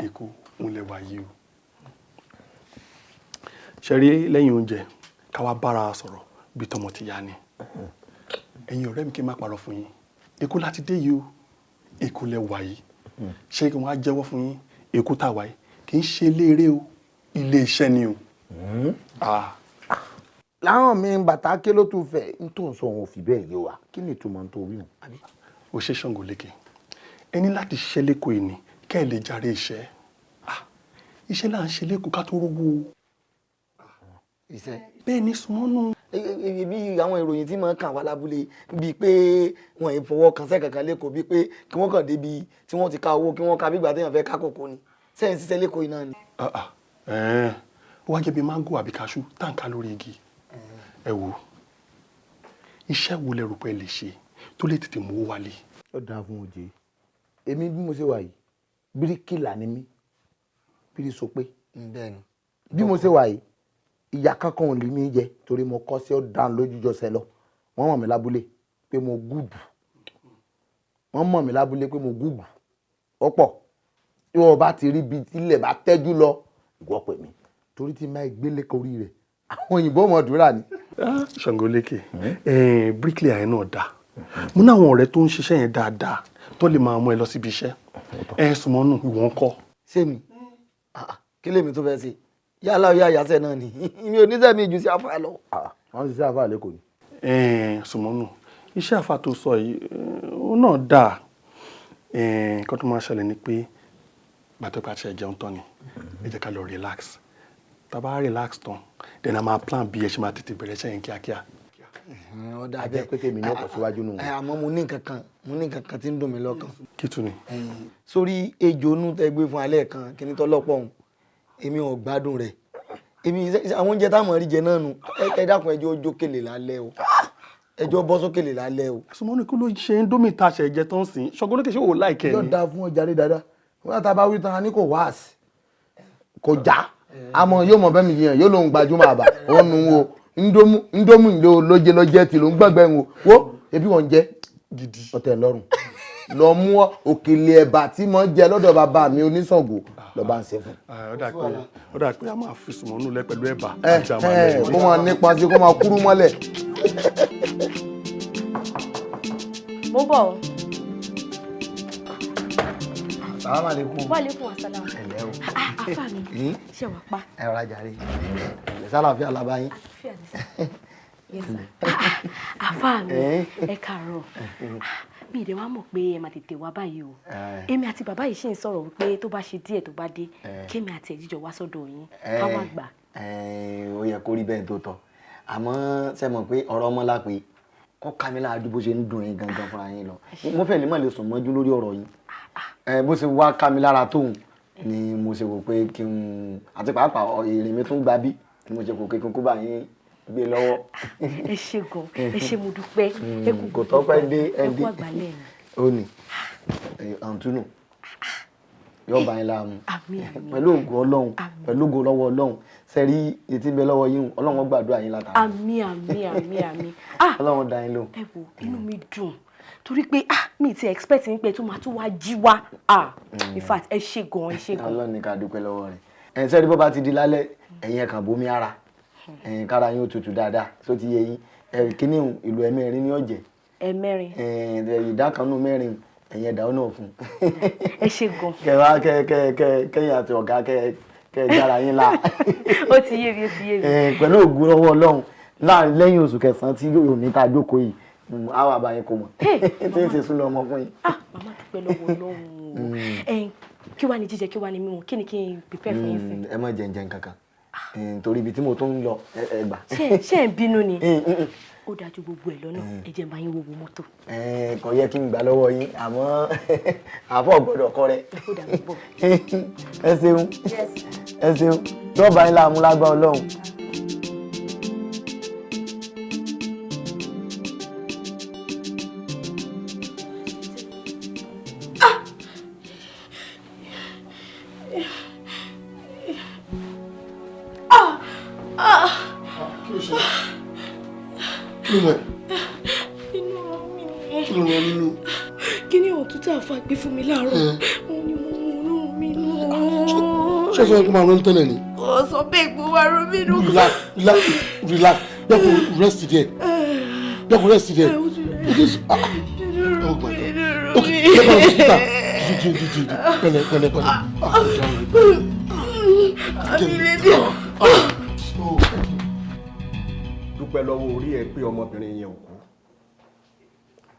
Èkó ń lẹ wá yìí o ṣe rí lẹ́yìn oúnjẹ ká wá bára sọ̀rọ̀ bí tọmọ ti yá ni ẹ̀yin ọ̀rẹ́ mi kí n má parọ́ fún yín Èkó láti dé yìí o Èkó lẹ wá yìí ṣé kí wọ́n á jẹ́wọ́ fún yín Èkó tá a wá yìí kì í ṣe eléré o ilé iṣẹ́ ni o. láwọn mi bàtà ké ló tún fẹ́ n tó ń sọ òun ò fi bẹ́ẹ̀ yé wa kí ni ìtumọ̀ tó wí hùn. o ṣe Ṣàngó lékè ẹni láti ṣiṣẹ́ lẹ́kọ̀ọ́ yìí ni kẹ́ ẹ lè jàre iṣẹ́ iṣẹ́ là ń ṣe lẹ́kọ̀ọ́ ká tó rówó. iṣẹ́ bẹ́ẹ̀ ni sùnmọ́nù. bí àwọn ìròyìn tí máa ń kàn wá lábúlé bíi pé wọn ì fọwọ́ kan sẹ́ kankan lẹ́kọ̀ọ́ bíi pé kí wọ́n kàn débi tí wọ́n ti ká owó kí wọ́n ka bí ìgbà téèyàn fẹ́ ká kòkó ni sẹ́yìn ṣiṣẹ́ lẹ́kọ̀ọ́ yìí náà ni. ó wá jẹ́ bí máńgò àbí kaṣú táǹkà lórí igi ẹ wo iṣẹ́ wo lẹ rò pé lè ṣe tó lè tètè mú wálé. ó dáa fún oje èmi bí mo ṣe wà yìí bíríkìlà ni mí bírí so pé bí mo ṣe wà yìí ìyá kankan ò lè mí jẹ torí mo kọ́ sí ọ̀daràn lójújọsẹ̀ lọ wọ́n mọ̀ mí lábúlé pé mo gùdù wọ́n mọ̀ mí lábúlé pé mo gùdù ọ̀pọ̀ tí wọ́n bá ti rí ibi tílẹ̀ bá tẹ́jú lọ ìwọ pè mí torí tí máa gbélé korí rẹ̀ àwọn òyìnbó mọ̀ dúrà ni. Ṣàngó lékè bricklayer yẹn náà dáa mo ní àwọn ọ̀rẹ́ tó ń ṣiṣẹ́ yẹn dáadáa tó lè máa mú ẹ lọ síbi iṣẹ́ sùnmọ́nù ìwọ̀n kọ́. ṣé mi kí lèmi tó fẹ́ ṣe yálà ọ̀yà àyàṣẹ́ náà ni mi ò ní sẹ́mi ju sí àfà lọ. wọ́n ti ṣe àfà lẹ́kọ̀ọ́ ni. sùnmọ́nù iṣẹ́ àfà tó sọ yìí ó náà dáa nǹkan tó máa ṣẹlẹ̀ ni pé gbàtọ́pẹ́ àti ẹ̀jẹun tán ni ẹ jẹ́ ká lọ relax tá bá relax tán then a máa plan bí ẹ ṣe máa tètè bẹ̀rẹ̀ iṣẹ́ yẹn kíákíá. ọ̀dà a jẹ́ pé tèmi ní ọkọ̀ síwájú nù. àmọ́ mo ní nǹkan kan tí ń dùn mí lọ́kàn. kí tún ni. sórí ejò onú tẹ gbé fún alẹ́ kan kí ni tọ́lọ́pọ̀ ọ̀hún èmi ò gbádùn rẹ̀ èmi àwọn oúnjẹ táwọn rí jẹ náà nù ẹ dákun ẹjọ́ ojú kèlè lálẹ́ o ẹjọ́ bọ́ sókèlè lálẹ́ o. sọmọ́nù kí ló ṣe ń dómì ta ṣẹ̀jẹ̀ tán sí ṣọgbọ́n lókè ṣé wò láìkẹ́ ni. yóò dáa fún ọjà rí dáadáa wọ́n ta bá wí tán ní kò wáàsì kò já àmọ́ yóò mọ̀ bẹ́ẹ̀ mi yẹn yóò lóun gbajúmọ̀ àbá ó nu wo ndomu lóje lọ́jẹ́ tí ló ń gbàgbẹ́ ń wo ebi wọ́n jẹ́ gidi ọ̀tẹ̀ lọ́rùn lọ mú òkèlè ẹ̀bà tí mo jẹ lọ́dọ̀ bàbá mi oníṣàngó lọ bá ń ṣe fún. ó dà pé a máa fi sùnmọ́nù lẹ pẹ̀lú ẹ̀bà àti àmàlẹ́ kó máa nípa sí kó máa kúrú mọ́lẹ̀. mo bọ̀. Assalamu alaikum. Wa alaikum assalam. ẹ̀lẹ́ o. àfà mi ṣe wà pa. ẹ rọra jàre ẹ̀ sálàáfíà labayín. àfíà ní sá. Yes sir. àfà mi ẹ káàárọ̀ mi ìdè wa mọ̀ pé ẹ máa tètè wá báyìí o èmi àti bàbá yìí ṣì ń sọ̀rọ̀ wípé tó bá ṣe díẹ̀ tó bá dé kémi àti ẹ̀jíjọ wá sọ́dọ̀ yín ká wá gbà. ó yẹ kó rí bẹ́ẹ̀ tó tọ́ àmọ́ ṣe mọ̀ pé ọ̀rọ̀ ọmọ la pé kọ́ kámílà àdúgbò ṣe ń dùn yín gangan fúnra yín lọ mo fẹ́ lè má lè sùn mọ́jú lórí ọ̀rọ̀ yín bó ṣe wá kámílára tóun ni mo ṣe wò pé kí n àti pàápàá èrè mi tún gbà bí mo ṣe kò kékeré kó bá yín gbé lọ́wọ́. ẹ ṣé gan ẹ ṣé mo dúpẹ́ ẹ kú kò tọ́pẹ́ dé ẹ kú àgbálẹ̀ mi. ó ní àǹtúnù yóò bá yín láàmú pẹ̀lú ògo ọlọ́run pẹ̀lú ògo lọ́wọ́ ọlọ́run sẹ́rí etí bẹ lọ́wọ́ yín ọlọ́run ó gbàdúrà yín látara. àmín. ọlọ́run dá yín lóhùn. ẹ wo inú mi dùn torí pé mi ti expect ní pé tó máa tún wá jí wá in fact ẹ ṣé gan ẹ ṣé gan. ọlọ́run ní ká dúpẹ́ lọ́wọ́ rẹ̀ sẹ́rí bó bá ti di lálẹ́ ẹ̀yin ẹ̀kan bomi ara kára yín ó tutù dáadáa só ti yẹ yín kíní ìlú ẹ̀mẹ́rin ní ọ̀jẹ̀ ẹ̀mẹ́rin ìdá kan nù mẹ́rin ẹ̀yin ẹ̀dá náà fún. ẹ ṣé gan. kẹwàá kẹyìn àti ọ̀gá kẹ jára yín lá. ó ti yé mi. pẹ̀lú ògùn lọ́wọ́ ọlọ́run lẹ́yìn oṣù kẹsàn-án tí yóò ní ká jókòó yìí àwọn àbáyé kò mọ̀ tí ń ṣe sún lọ́mọ fún yín. màmá dúpẹ́ lọ́wọ́ ọlọ́run kí wàá ní jíjẹ kí wàá ní mímu kí ni kí n prepare fún yín sí. ẹ má jẹun kankan torí ibi tí mo tún ń lọ ẹ gbà. ṣé ẹ ń bínú ni ó dájú gbogbo ẹ lọ́nà ẹ jẹ́ bá yín wo mọ́tò. kò yẹ kí n gbà lọ́wọ́ yín àmọ́ àfọ̀ gbọ́dọ̀ kọ́ rẹ. ẹ ṣeun tó bá yín láàmú lágbá ọlọ́run. kí ni ohun tútù àfa gbé fún mi láàárọ̀ òun ni mo mú inú mi nù. ṣé sọ pé máa rán tẹ́lẹ̀ ni. ó sọ bẹ́ẹ̀ gbé wá rú mi nù. relax yẹ́kun rest there it is oh my god okay yẹ́kun hospital pẹ̀lẹ́ dúpẹ́ lọ́wọ́ orí ẹ pé ọmọbìnrin yẹn ò kú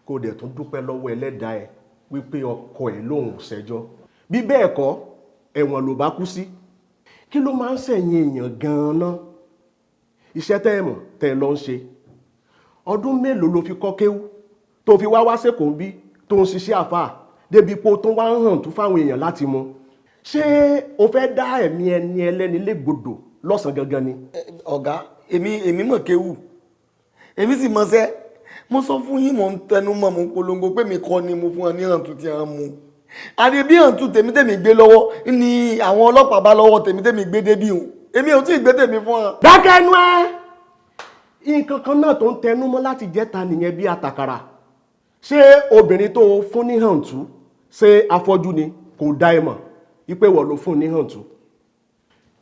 kó dẹ̀ tún dúpẹ́ lọ́wọ́ ẹlẹ́dàá ẹ wípé ọkọ ẹ lòun ò ṣẹjọ́ bí bẹ́ẹ̀ kọ́ ẹ̀wọ̀n ló bá kú sí kí ló máa ń ṣẹ̀yìn èèyàn gan-an iṣẹ́ tẹ́ ẹ mọ̀ tẹ́ ẹ lọ ń ṣe ọdún mélòó ló fi kọ́ kéwú tó fi wá sẹ́kọ̀ọ́ bí tó ń ṣiṣẹ́ àfáà débi pé ó tún wá ń hàn tún fáwọn èèyàn láti mú ṣé o fẹ́ dá ẹ̀mí ẹni ẹlẹ́ni légbodò lọ́sàn gangan ni. ọ̀gá èmi mọ̀ kéwú èmi sì mọ̀ṣẹ́ mo sọ fún yín mò ń tẹnu mọ́ mo ń polongo pé mi kọ́ ni mo fún ọ ní hàntú tí a mú àdé bí hàntú tèmi gbé lọ́wọ́ ni àwọn ọlọ́pàá bá lọ́wọ́ tèmi gbé débí hùn èmi ò tí ì gbé tèmi fún ọ. dákẹ́ ẹnu ẹ nǹkan kan náà tó ń tẹnu mọ́ láti jẹ́ta nìyẹn bí àtàkàrà ṣé obìnrin tó fún ní hàntú ṣé afọ́jú ni kò dá ẹ mọ̀ wípé wọ́n ló fún ní hàntú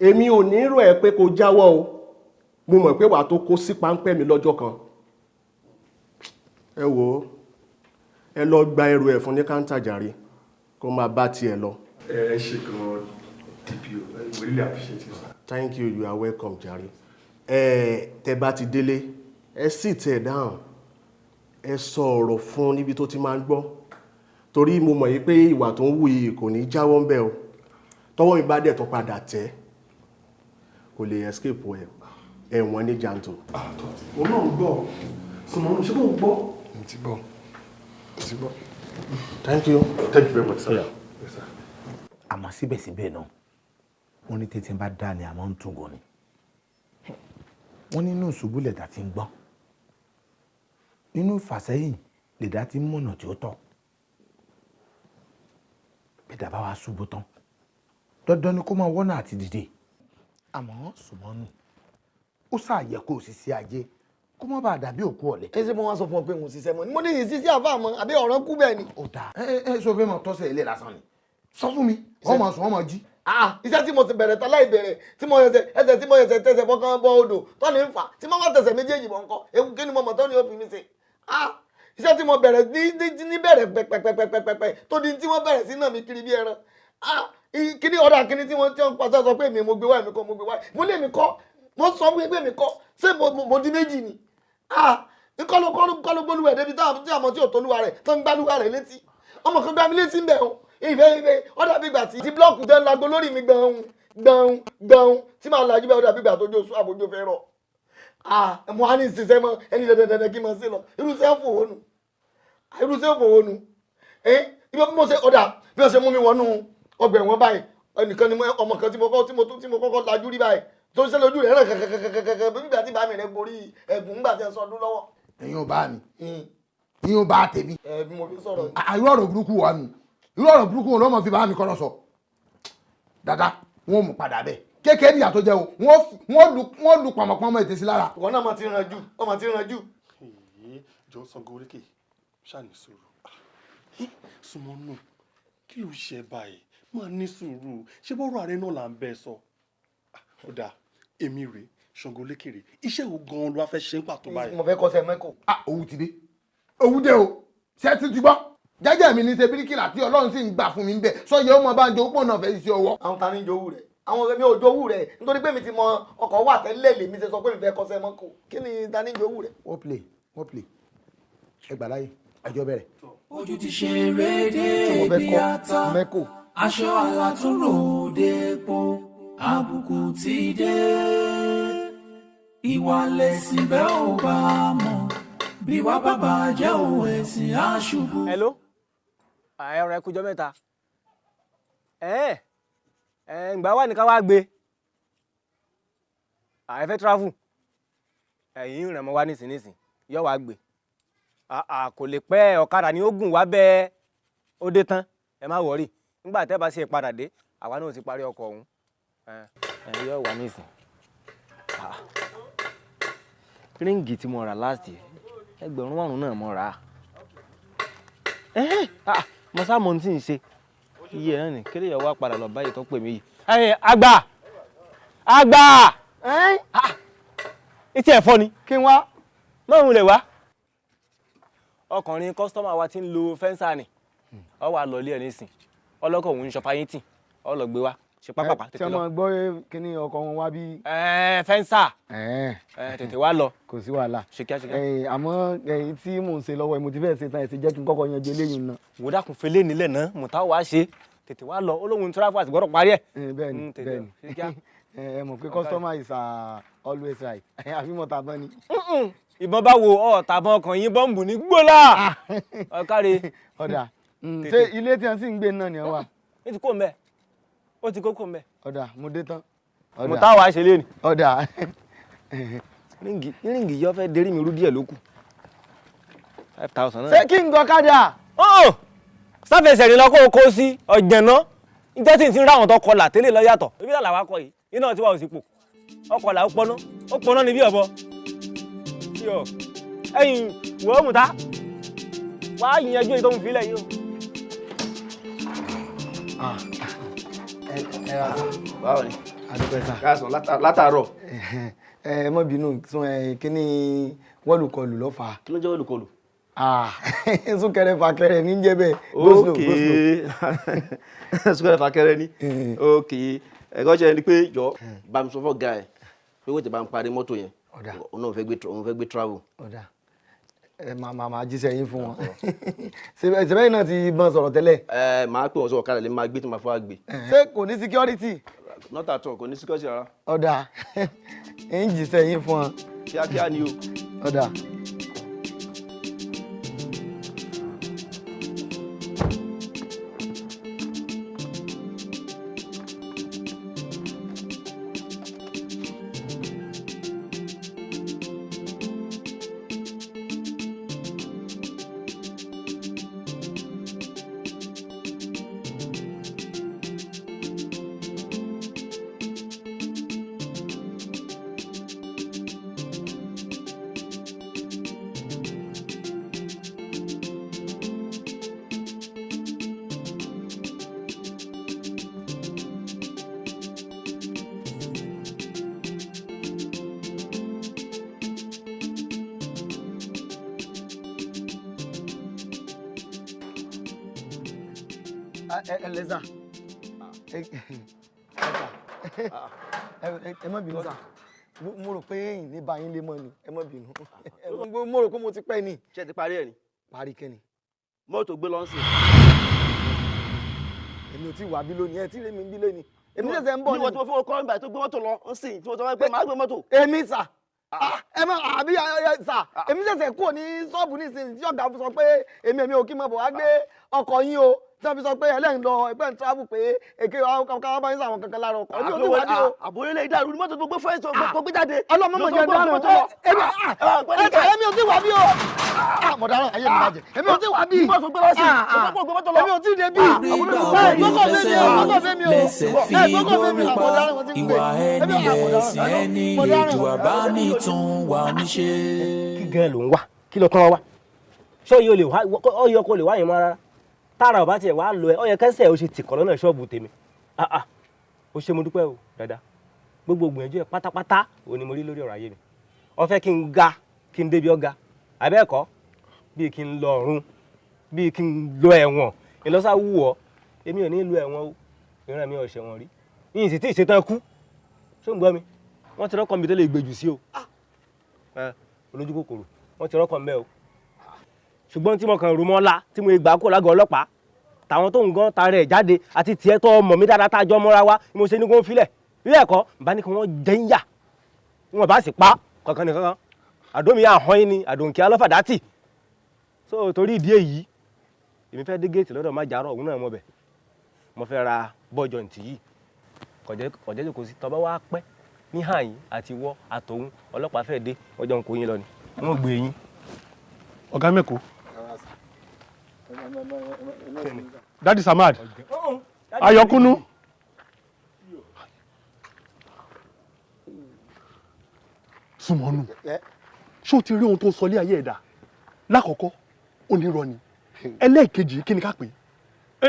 èmi ò ní rò ẹ pé kó jáwọ́ o mo mọ̀ pé wàá tó kó sí páńpẹ́ mi lọ́jọ́ kan ẹ wò ó ẹ lọ gba ẹrù ẹ fún ní káńtà jàre kó máa bá tiẹ̀ lọ. ẹ ṣe gan DPO we really appreciate you sir. Thank you, you are welcome jàre. Tẹ́ bá ti délé ẹ sì tẹ̀ dáhùn ẹ sọ ọ̀rọ̀ fún níbi tó ti máa ń gbọ́ torí mo mọ̀ yí pé ìwà tó ń wù yìí kò ní jáwọ́ ń bẹ̀ o tọwọ́ mi bá dẹ̀ tó padà tẹ̀ kò lè escape ẹ̀ ẹ̀wọ̀n ní jàǹtò. Òun náà ń gbọ́. Sùnmọ́nù ṣé kò ń gbọ́? Mo ti gbọ́. Thank you very much, sir. Yes, sir. Àmọ́ síbẹ̀síbẹ̀ náà wọ́n ní tètè bá dá ni àmọ́ ń tún gan ni. Wọ́n nínú ìṣubú lẹ̀dá ti ń gbọ́n. Nínú ìfàsẹ́yìn lẹ̀dá ti ń mọ̀nà tí ó tọ́. Bẹ̀dá bá wa ṣubú tán. Dandan ni kó máa wọ́nà àti dìde. Àmọ́ Sùnmọ́nù ó ṣàyẹ kó o sì sí ajé kó má bàa dàbí òkú ọ̀lẹ. ẹ ṣe mo wá sọ fún ọ pé mo ṣiṣẹ́ mọ́ ni mo ní yìí ṣiṣẹ́ àfa àmọ́ àbí ọ̀rọ̀ kú bẹ́ẹ̀ ni. Ó dáa sọ fẹ́ mọ tọ́sẹ̀ ilé lásán ni sọ fún mi wọ́n máa sùn wọ́n máa jí. Iṣẹ́ tí mo ti bẹ̀rẹ̀ tán láì bẹ̀rẹ̀ tí mo ẹsẹ̀ tí mo ẹsẹ̀ tẹsẹ̀ bọ́ kán bọ́ odò tó ní ń fà tí mo bá tẹsẹ̀ méjèèjì bọ̀ nǹkan ewu kí ni mo mọ̀ tó ní ó fi mi ṣe. Iṣẹ́ tí mo bẹ̀rẹ̀ ní bẹ̀rẹ̀ pẹ̀pẹ̀pẹ̀pẹ̀pẹ̀ tó di tí wọ́n bẹ̀rẹ̀ sí náà mi kiri bí ẹran. Kíní ọ̀dà kíní tí wọ́n pàṣẹ sọ pé èmi mo gbé wá èmi kọ́ mo gbé wá mo lé mi kọ́ mo sọ pé èmi kọ́ ṣé mo di méjì ni. Kọ́lù gbólúwẹ̀ débi tí àmọ́ tí ò tolúwa rẹ̀ tó ń gbálúwa rẹ̀ létí ọmọ kan gbá mi létí ń bẹ̀ ọ́n ìfẹ́ ọ̀dà bígbà tí blọ́ọ̀kù tẹ́ ń lago lórí mi gbọ̀n tí màá lajú bẹ́ẹ̀ ọ̀dà bígbà tó jó sún àbójó fẹ́ rọ̀ mo á ní ìsinsẹ́ mọ́ ẹni dandandandan kí n máa ṣe lọ irúṣẹ́ fòwónù ibi mo ṣe ọ̀dà bí wọ́n ṣe mú mi wọnú ọgbà ẹ̀wọ̀n báyìí ẹnìkan ni ọmọ kan tí mo kọ́kọ́ lajú rí báyìí tó ń ṣe lójú rẹ̀ rẹ̀ kẹ̀kẹ̀kẹ̀kẹ̀ nígbà tí bá mi rẹ̀ borí ẹ̀gùn nígbà tí ẹ sọ ọdún lọ́wọ́. ẹ̀yin ò bá mi ẹ̀yin ò bá tèmi. bí mo fi sọ̀rọ̀. irú ọ̀rọ̀ burúkú wà nù irú ọ̀rọ̀ burúkú wọn ló mọ̀ fi bá mi kọ́rọ̀ sọ. dada wọn ò mú padà bẹ́ẹ̀ kékeré ìyà tó jẹ́ o wọ́n lu pọ̀mọ̀pọ̀mọ̀ ètè sí lára. ìwọ náà máa ti ràn jù ọmọ ti ràn jù. jọ Ṣàngó oríkè ṣàní sùúrù Sùnmọ́nù kí ló ṣe báyìí máa ní sùúrù ṣé bọ́rọ̀ ààrẹ náà là ń bẹ́ẹ̀ sọ. ó dáa èmi rèé Ṣàngó lékèrè iṣẹ́ wo gan-an ló wá fẹ́ ṣe ń pàtó báyìí. mo fẹ́ kọ́ sẹ́ mẹ́kò. òwú ti dé òwú dé o ṣé ti gbọ́ jẹ́jẹ́ mi ní ṣe bíríkìlà tí Ọlọ́run sì ń gbà fún mi ń bẹ̀ sọ yẹ ó mọ bá ń jowó pọ̀ náà fẹ́ ṣe ọwọ́. àwọn ta ni jowú rẹ̀ àwọn mi ò jowú rẹ̀ nítorí pé mi ti mọ ọkọ̀ wà tẹ́lẹ̀ lèmi ṣe sọ pé mi fẹ́ kọ́ sẹ́ mẹ́kò kí ni ta ni jowú rẹ̀. wọ́n play ẹ gbà láyè àjọ bẹ̀rẹ̀. ojú ti ṣe rédé bí ata aṣọ àlàtúrò dépò àbùkù ti dé ìwà lẹ̀sìn bẹ́ẹ̀ ò bá mọ̀ bí wàá bàbá jẹ́ òun ẹ̀sìn àṣubú. hello ọ̀rẹ́ kújọ́ mẹ́ta ǹgbà wà ní ká wá gbé ẹ fẹ́ travel ẹ̀yìn ìrìnàmọ́ wá nísìnyìí yọ wá gbé kò lè pẹ́ ọ̀kadà ni ó gùn wá bẹ́ẹ̀ ó dé tán ẹ má wọ̀rí nígbà tẹ́ bá ṣe padà dé àwa náà ti parí ọkọ̀ ọ̀hún yọ wá nísìn ríǹgì tí mo rà last year ẹgbẹ̀rún márùn-ún náà mo rà á mo sá mo ti ń ṣe iye náà ni kéré yọ wá padà lọ báyìí tó pè mí yìí àgbà etí ẹ̀fọ́ ni kí n wá náà ń lè wá ọkùnrin kọ́sítọ́mà wa ti ń lo fẹ́ǹsà ni ọ wà lọ ilé ẹ̀ nísìn ọlọ́kọ̀ òun ń ṣọ fáyíntì ọ lọ gbé wá ṣe pápápá tètè lọ. ṣé ọmọ gbọ́ kíní ọkọ̀ wọn wá bí. fẹ́ǹsà tètè wá lọ. kò sí wàhálà ṣe kíáṣe. àmọ́ èyí tí mò ń ṣe lọ́wọ́ mo ti fẹ́ ṣe tán ẹ̀ ti jẹ́ kí n kọ́kọ́ yanjú eléyìí náà. wò dákun fele nílẹ̀ náà mo tá wàá ṣe tètè wá lọ olóhùn travel àti gbọ́dọ̀ parí ẹ̀. bẹ́ẹ̀ni ẹ mọ̀ pé customer is always right àfi mọ̀ tàbọn ni. ìbọn bá wo tàbọn ọkàn yín bọ́ǹbù ní gbólà ọ̀káre. ọ̀dà ṣé ilé tí wọ́n sì ń gbé náà ni ẹ wà. ó ti kó mbẹ ó ti kókó mbẹ. ọ̀dà mo dé tán. mo tá wàá ṣe lé ni. ọ̀dà. ríǹgì yọ fẹ́ dérí mi rú díẹ̀ lókù 5,000 náà. ṣé kí n gọ kájà. sáfẹsẹ̀ rìn lọ kó o kó sí ọ̀jẹ̀ná níjẹ́ tí n ti ń ráwọn tó kọlà tẹ́lẹ̀ lọ yàtọ̀ ibi náà làwa kọ yìí iná tí wà ò sí pò ọkọlà ó pọná níbí ọ̀bọ. ẹ̀yin wò ó mùtá wàá yìnyẹn ju èyí tó ń filẹ̀ yìí o. báwo ni adúpẹ́sà káàsán látàárọ̀. ẹ mọ́ bínú sún kíní wọ́lùkọlù lọ́fà. kí ló jẹ́ wọ́lùkọlù. súnkẹrẹ fàkẹrẹ ní jẹ́ bẹ́ẹ̀. súnkẹrẹ fàkẹrẹ ní. ẹ̀kọ́ ṣe ni pé jọ bá mi sọ fọ́ ga ẹ̀ pé wọ́n ti bá ń parí mọ́tò yẹn òun náà fẹ́ gbé travel. màá jíṣẹ́ yín fún wọn. ṣèbẹ́yìn náà ti bọ́n sọ̀rọ̀ tẹ́lẹ̀. màá pè wọ́n sọ̀rọ̀ kalẹ̀ lè máa gbé tí màá fọ́ àgbè. ṣé kò ní security. not at all kò ní security rárá. ọ̀dà ń jíṣẹ́ yín fún ọ. kíákíá ni o. ọ̀dà. Ẹlẹ́sà ẹ má bínú sà mo rò pé ẹ̀yin ní bá yín lé mọ́ ni ẹ má bínú mo rò pé mo ti pẹ́ ni. ṣé ti parí ẹ̀ ni. parí kẹ́ni. mọ́tò gbé lọ́nsìn. èmi ò tí wà bí lónìí ẹ tí rèmi bí lónìí èmi ṣẹ̀ṣẹ̀ ń bọ̀ ni. níwọ̀n tí mo fún ọkọ ìgbà tó gbé mọ́tò lọ ń sìn tí mo sọ pé màá gbé mọ́tò. èmi sà ẹ má àbí sà èmi ṣẹ̀ṣẹ̀ kúrò ní ṣọ́ọ̀bù nísìnyí tí ọ̀gá sọ pé èmi ò kí mọ̀ bọ̀ wá gbé ọkọ̀ yín o tí wọ́n fi sọ pé ẹlẹ́yìn lọ ẹgbẹ́ ń travel pé èké káwọn bá ń sàwọn kankan lára ọkọ̀ ní òtún wà ní o. àbúrò ilé ìdá ìrúni mọ́tò tó gbé fẹ́ẹ́ tó gbé jáde. ọlọ́mọ jẹ́ dáhùn èmi ò tí wà bí o. mọ̀dáràn ayé mi bàjẹ́ èmi ò tí wà bí. èmi ò tí dé bí. ìwà ẹni lẹ̀sìn ẹni ètò àbámítún wà níṣe. kí gan ló ń wá kí ló kán wá ṣé ọyọ kò lè wá yẹn mọ́ rárá tára ọba tiẹ̀ wá lọ ẹ ọ yẹ kẹsẹ̀ ó ṣe tìkọ̀ lọ́nà ṣọ́ọ̀bù tèmi ó ṣe mo dúpẹ́ o dáadáa gbogbo gbìyànjú ẹ pátápátá ò ní mo rí lórí ọ̀rọ̀ ayé mi ó fẹ́ kí n ga kí n débi ọ̀gá àbẹ́ẹ̀kọ́ bíi kí n lọ ọ̀run bíi kí n lọ ẹ̀wọ̀n ìlọ́sà wù ọ́ èmi ò ní lu ẹ̀wọ̀n o ìran mi ò ṣẹ̀wọ̀n rí yìí sì tí ì ṣetán kú ṣé ń gbọ́ mi wọ́n ti rọ́kọ̀ mi tó lè gbèjù sí o olójú kòkòrò wọ́n ti rọ́kọ̀ mẹ́ o ṣùgbọ́n tí mo kàn rú mọ́lá tí mo gbà kó lágọ̀ọ́ ọlọ́pàá tàwọn tó ń gan tara ẹ̀ jáde àti tiẹ̀ tó mọ̀ mí dáadáa tá a jọ mọ́ra wa ni mo ṣe ní kó ń filẹ̀ ilé ẹ̀kọ́ bá ní kí wọ́n jẹ́ ń yà wọn bá sì pa kankan nìkan àdómi àhọ́n yín ni àdòǹkè alọ́fàdátì so torí ìdí èyí èmi fẹ́ dé géètì lọ́dọ̀ má jàrọ̀ òun náà mọ̀ bẹ̀ mo fẹ́ ra bọ́ọ̀jọ̀ ntì yìí kọ̀jẹ́ kò sí tọ́ba wá pẹ́ ní hàn yín àti wọ́ àtòun ọlọ́pàá fẹ́ dé ọjọ́ ń kó yín lọ ni wọ́n gbé yín. ọ̀gá mẹ́kọ̀ọ́ Daddy Samad Ayọ̀kúnú Sùmọ́nù ṣé o ti rí ohun tó ń sọ lé ayé ẹ̀dá lákọ̀ọ́kọ́ onírọ́ ni ẹlẹ́ẹ̀kejì kí ni ká pè é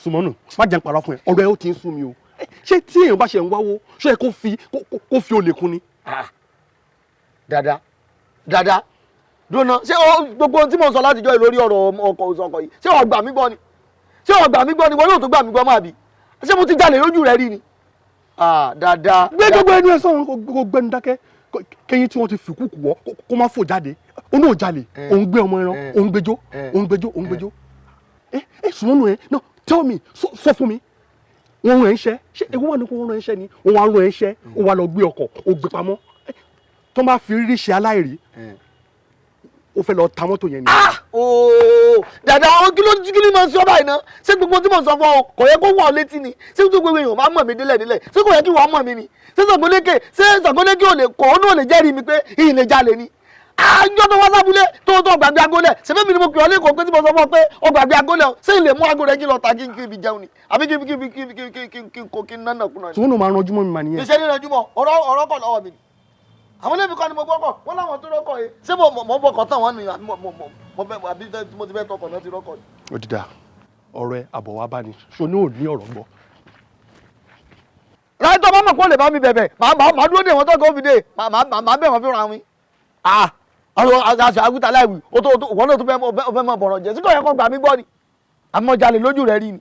Sùmọ́nù má jẹ́ ń parọ́ fún ẹ ọ̀rọ̀ ẹ ó ti ń sún mi o ṣé tí èèyàn bá ṣe ń wáwó ṣé ẹ kó fi olè kún ni. dáadáa dúró ṣé gbogbo ohun tí mo sọ látijọ́ yìí lórí ọ̀rọ̀ ọkọ̀ òsọkọ̀ yìí ṣé wọ́n gbà mí gbọ́ ni wọ́n yóò tó gbà mí gbọ́ máa bì ṣé mo ti jalè lójú rẹ rí ni. dáadáa. gbé gbogbo ẹnu ẹ sọ̀rọ̀ kó gbẹnu dákẹ́ kẹ́yìn tí wọ́n ti fi kúkú wọ́ kó má fò jáde ó náà jalè òun gbé ọmọ ẹran òun gbẹjọ́ Sùmọ́nù ẹ no tell me sọ fún mi wọ́n rán ẹ ń ṣẹ́ ṣé ewu wà ní kó wọ́n rán ẹ ń ṣẹ́ ni wọ́n wá rán ẹ ń ṣẹ́ ó wá lọ gbé ọkọ̀ ó gbé pamọ́ tó máa fi rírí ṣe aláìrí ó fẹ́ lọ ta mọ́tò yẹn ni. dàda àwọn kí ló máa ń sọ báyìí náà ṣé gbogbo tí mo sọ fún ọ kò yẹ kó wọ ọ létí ni ṣé gbogbo èèyàn máa mọ̀ mí délẹ̀ ṣé kò yẹ kí wọ́n mọ̀ mí ni ṣé Ṣàngólékè ò lè kọ́ ọ́ náà lè jẹ́rìí mi pé ìyìn lè jalè ni. àjọ tó wá sábúlé tó gbàgbé agolẹ̀ ṣẹ́fẹ́ mi ni mo pè ọ́ lẹ́kọ̀ọ́ pé tí mo sọ fún ọ pé ọ gbàgbé agolẹ̀ ṣé ilé mú ago rẹ kí lọ ta kí n fi jẹun ni àbí kí n nánà kúnà ni. Sùmọ́nù máa ranjú mọ́ mi mà nìyẹn. iṣẹ́ ní ranjú mọ́ ọ̀rọ̀ kọ̀ lọ́wọ́ mi àwọn ilé mi kọ́ ni mo gbọ́kọ̀ wọ́n láwọn tó rọ́kọ̀ yìí ṣé mo bọ̀kọ̀ tán wọn nìyà àbí mo ti fẹ́ tọkọ̀ náà ti rọ́kọ̀ ni. ó ti dà ọ̀rọ̀ ẹ àbọ̀ wá bá ní ṣo ní òní ọ̀rọ̀ gbọ́. láì tó bá mọ̀ kó lè bá mi bẹ̀bẹ̀ màá dúró dè wọ́n tó kó fi dé màá bẹ̀ wọ́n fi ra wọn. ọ̀rọ̀ àṣà àgùtà láìwì wọ́n náà tó fẹ́ mọ̀ bọ̀rọ̀ jẹ́ sí kò yẹ kó gbà mí gbọ́ ni àmọ́jalè lójú rẹ̀ rí ni.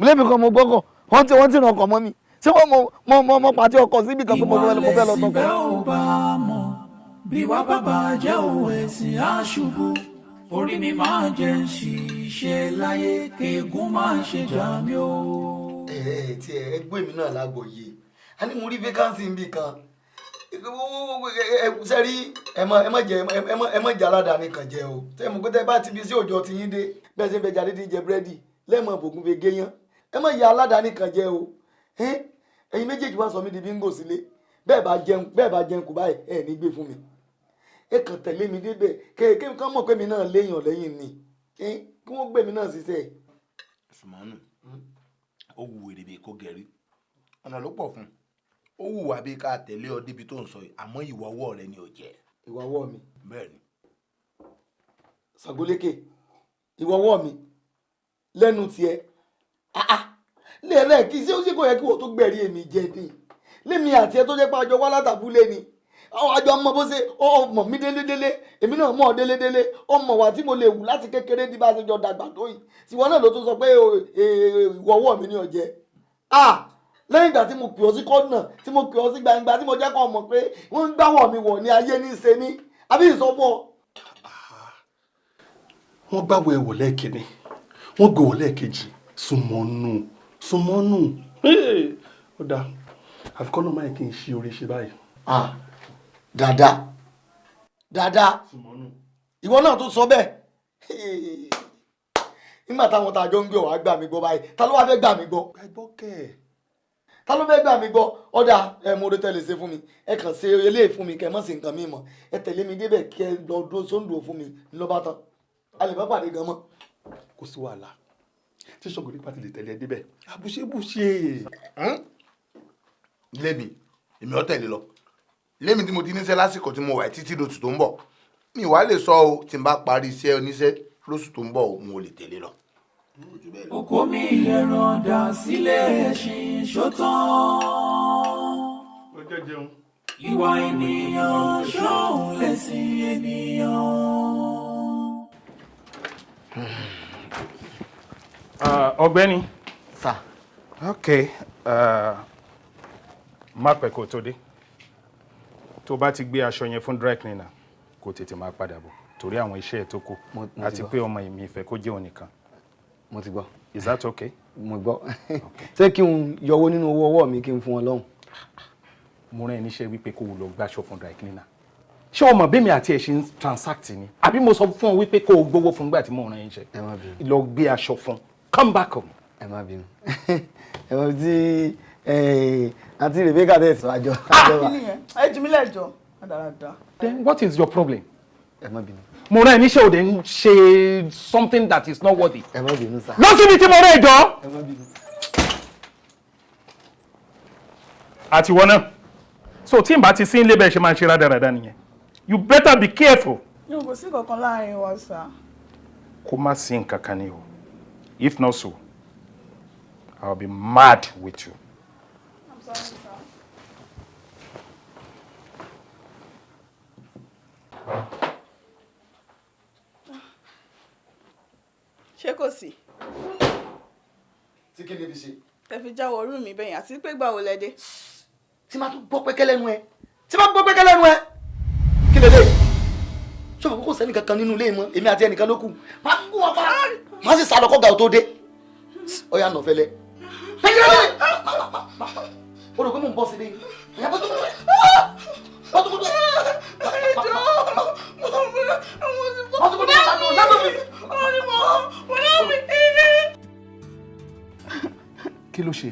lémi kan mo gbọ́kọ̀ wọ́n ti ràn ọkọ̀ mọ́ mi ṣé wọ́n mọ pàtí ọkọ̀ síbi kan pé mo fẹ́ lọ tọkọ̀. ìwà lẹ̀sìn bẹ́ẹ̀ ò bá mọ̀ bí wàá bàbá jẹ́ òun ẹ̀sìn àṣubú orí mi máa jẹ́ ṣiṣẹ́ láyé kéegun máa ṣe jà mí o. tí ẹ gbé mi náà lágbo yìí a ní mo rí vacancy níbì kan sẹ́rí ẹ má jẹ aládàáni kan jẹ o tẹ́ mọ̀ pé tẹ́ bá ti bí sí òjò ti yín dé bẹ́ẹ̀ ṣe ń bẹ jáde tí ń jẹ búrẹ́dì lẹ́mọ̀ bògùn fi gé yán ẹ má jẹ aládàáni kan jẹ o ẹ̀yin méjèèjì wá sọ mí di bíngò sílé bẹ́ẹ̀ bá jẹun kù báyìí ẹ̀ ní gbé fún mi ẹ kàn tẹ̀lé mi débẹ̀ kí kán mọ̀ pé mi náà léèyàn lẹ́yìn ni kí wọ́n gbé mi náà ṣiṣẹ́. Sùmọ́nù ó wù èrè bí kò gẹ̀rí ọ̀nà ló pọ̀ fún ó wù wá bí ká tẹ̀lé ọ débi tó ń sọ yìí àmọ́ ìwà ọwọ́ rẹ ni ò jẹ́. ìwà ọwọ́ mi. bẹ́ẹ̀ ni. Ṣàngólékè ìwà ọwọ́ mi lẹ́nu tiẹ̀ lẹ́ẹ̀lẹ́ kí ṣé ó ṣe kò yẹ kí wọ́n tó gbẹ̀rí èmi jẹ ni lémi àti ẹ tó jẹ́ pé àjọ wá látàbúlé ni àwọn àjọ ọmọ bó ṣe ọmọ mi délédélé èmi náà mọ̀ délédélé ọmọ wa tí mo lè wù láti kékeré bí bá ṣe jọ dàgbà tó yìí tiwọn náà ló tún sọ pé ìwọ ọwọ́ mi ni ọ̀jẹ́ lẹ́yìn ìgbà tí mo pè ọ́ sí kọ́nà tí mo pè ọ́ sí gbangba tí mo jẹ́ kó mọ̀ pé wọ́n ń gbáwọ̀ mi wọ̀ ní ayé ní í ṣe ní àbí ìsọfọ́. wọ́n gbáwọ̀ ẹ̀wọ̀ lẹ́ẹ̀kínní wọ́n gbé wọ̀ lẹ́ẹ̀kejì súnmọ́nù ó dáa àfikọ́ náà máa kí n ṣe orí ṣe báyìí. dáadáa ìwọ náà tó sọ bẹ́ẹ̀ nígbà táwọn tá a jọ ń gbé wàá gbà mí gbọ́ báyìí ta ló wá fẹ́ gbà mí gbọ́. ta ló fẹ́ gbà mí gbọ́ ọ̀dà mo rí tẹ́lẹ̀ ṣe fún mi ẹ kàn ṣe eléyìí fún mi kẹ́ ẹ mọ̀ sí nǹkan mi mọ̀ ẹ tẹ̀lé mi débẹ̀ kẹ́ ẹ lọ dúró sóńdò fún mi lọ́ba tán a lè bá pàdé gan mọ́. kò sí wàhálà tí Ṣàngó nípa ti lè tẹ̀lé ẹ débẹ̀ àbùṣebùṣe. lémi èmi ò tẹ̀lé lọ lémi tí mo ti níṣẹ́ lásìkò tí mo wà títí lóṣù tó ń bọ̀ mi wàá lè sọ o tí n bá parí iṣẹ́ oníṣẹ́ lóṣù tó ń bọ̀ mo lè tẹ̀lé lọ. Oko mi lẹ́ràn dà sílé ẹṣin ṣótán. Ìwà ènìyàn ṣóhun lẹ̀sìn ènìyàn. Ọ̀gbẹ́ni. Sir. Okay. Má pẹ́ kó tó dé. Tó bá ti gbé aṣọ yẹn fún dry cleaner kó tètè máa padà bọ̀ torí àwọn iṣẹ́ ẹ̀ tó kù àti pé ọmọ mi ìfẹ́ kó jẹ́ òun nìkan. Mo ti gbọ́. Is that okay? Mo gbọ́. Ṣé kí n yọwọ́ nínú owó ọwọ́ mi kí n fún wọn lọ́hùn? Mo rán ẹ níṣẹ́ wípé kó o lọ gbàṣọ fún dry cleaner. Ṣé o mọ̀ bí mi àti ẹ̀ ṣe ń transact ni? Àbí mo sọ fún ọ wípé kó o gbowó fún gbà tí mo rán ẹ níṣẹ́? Ẹ má bínú. Lọ gbé aṣọ fún. Come back home. Ẹ má bínú. Ẹ mọ̀ tí àti Rebecca dẹ̀ sọ àjọ. Ẹ jù mí lẹ́jọ́. Then what is your problem? Ẹ má bínú. Mo rán ẹ níṣẹ́ òde ń ṣe something that is not worthy. Ẹ má bínú sá. Lọ síbi tí mo rán ẹ jọ. Ẹ má bínú. Àti wọ́n náà. So tí n bá ti sí ilé bẹ́ẹ̀ ṣe máa ń ṣe rádaràda nìyẹn. You better be careful. Yóò kò sí kankan láàrin wa sá. Kó má sí nǹkan kan ní o. If not so, I will be mad with you. I'm sorry, sir. Ṣé kò sí? Tí kí ni ibi ṣe? Tẹ fi jáwọ́ orú mi bẹ́yìn àti pé gbà wo lẹ dé. Tí máa tún gbọ́ pẹ́kẹ́ lẹ́nu ẹ. Tí máa gbọ́ pẹ́kẹ́ lẹ́nu ẹ. Kí lè dé? Ṣé o mọ̀ kókó sẹ́ni kankan nínú ilé mọ́? Èmi àti ẹnìkan ló kù. Máa ń gún wọn pa. Máa sì sá lọ kọ́gà ò tó dé. Ó yá nà fẹ́lẹ́. Pẹ́kẹ́ lẹ́nu ẹ. O rò pé mò ń bọ́ sí ilé. Ìyá bọ́ tó kú rẹ̀. Bọ́ tó kú rẹ̀. Kí ló ṣe?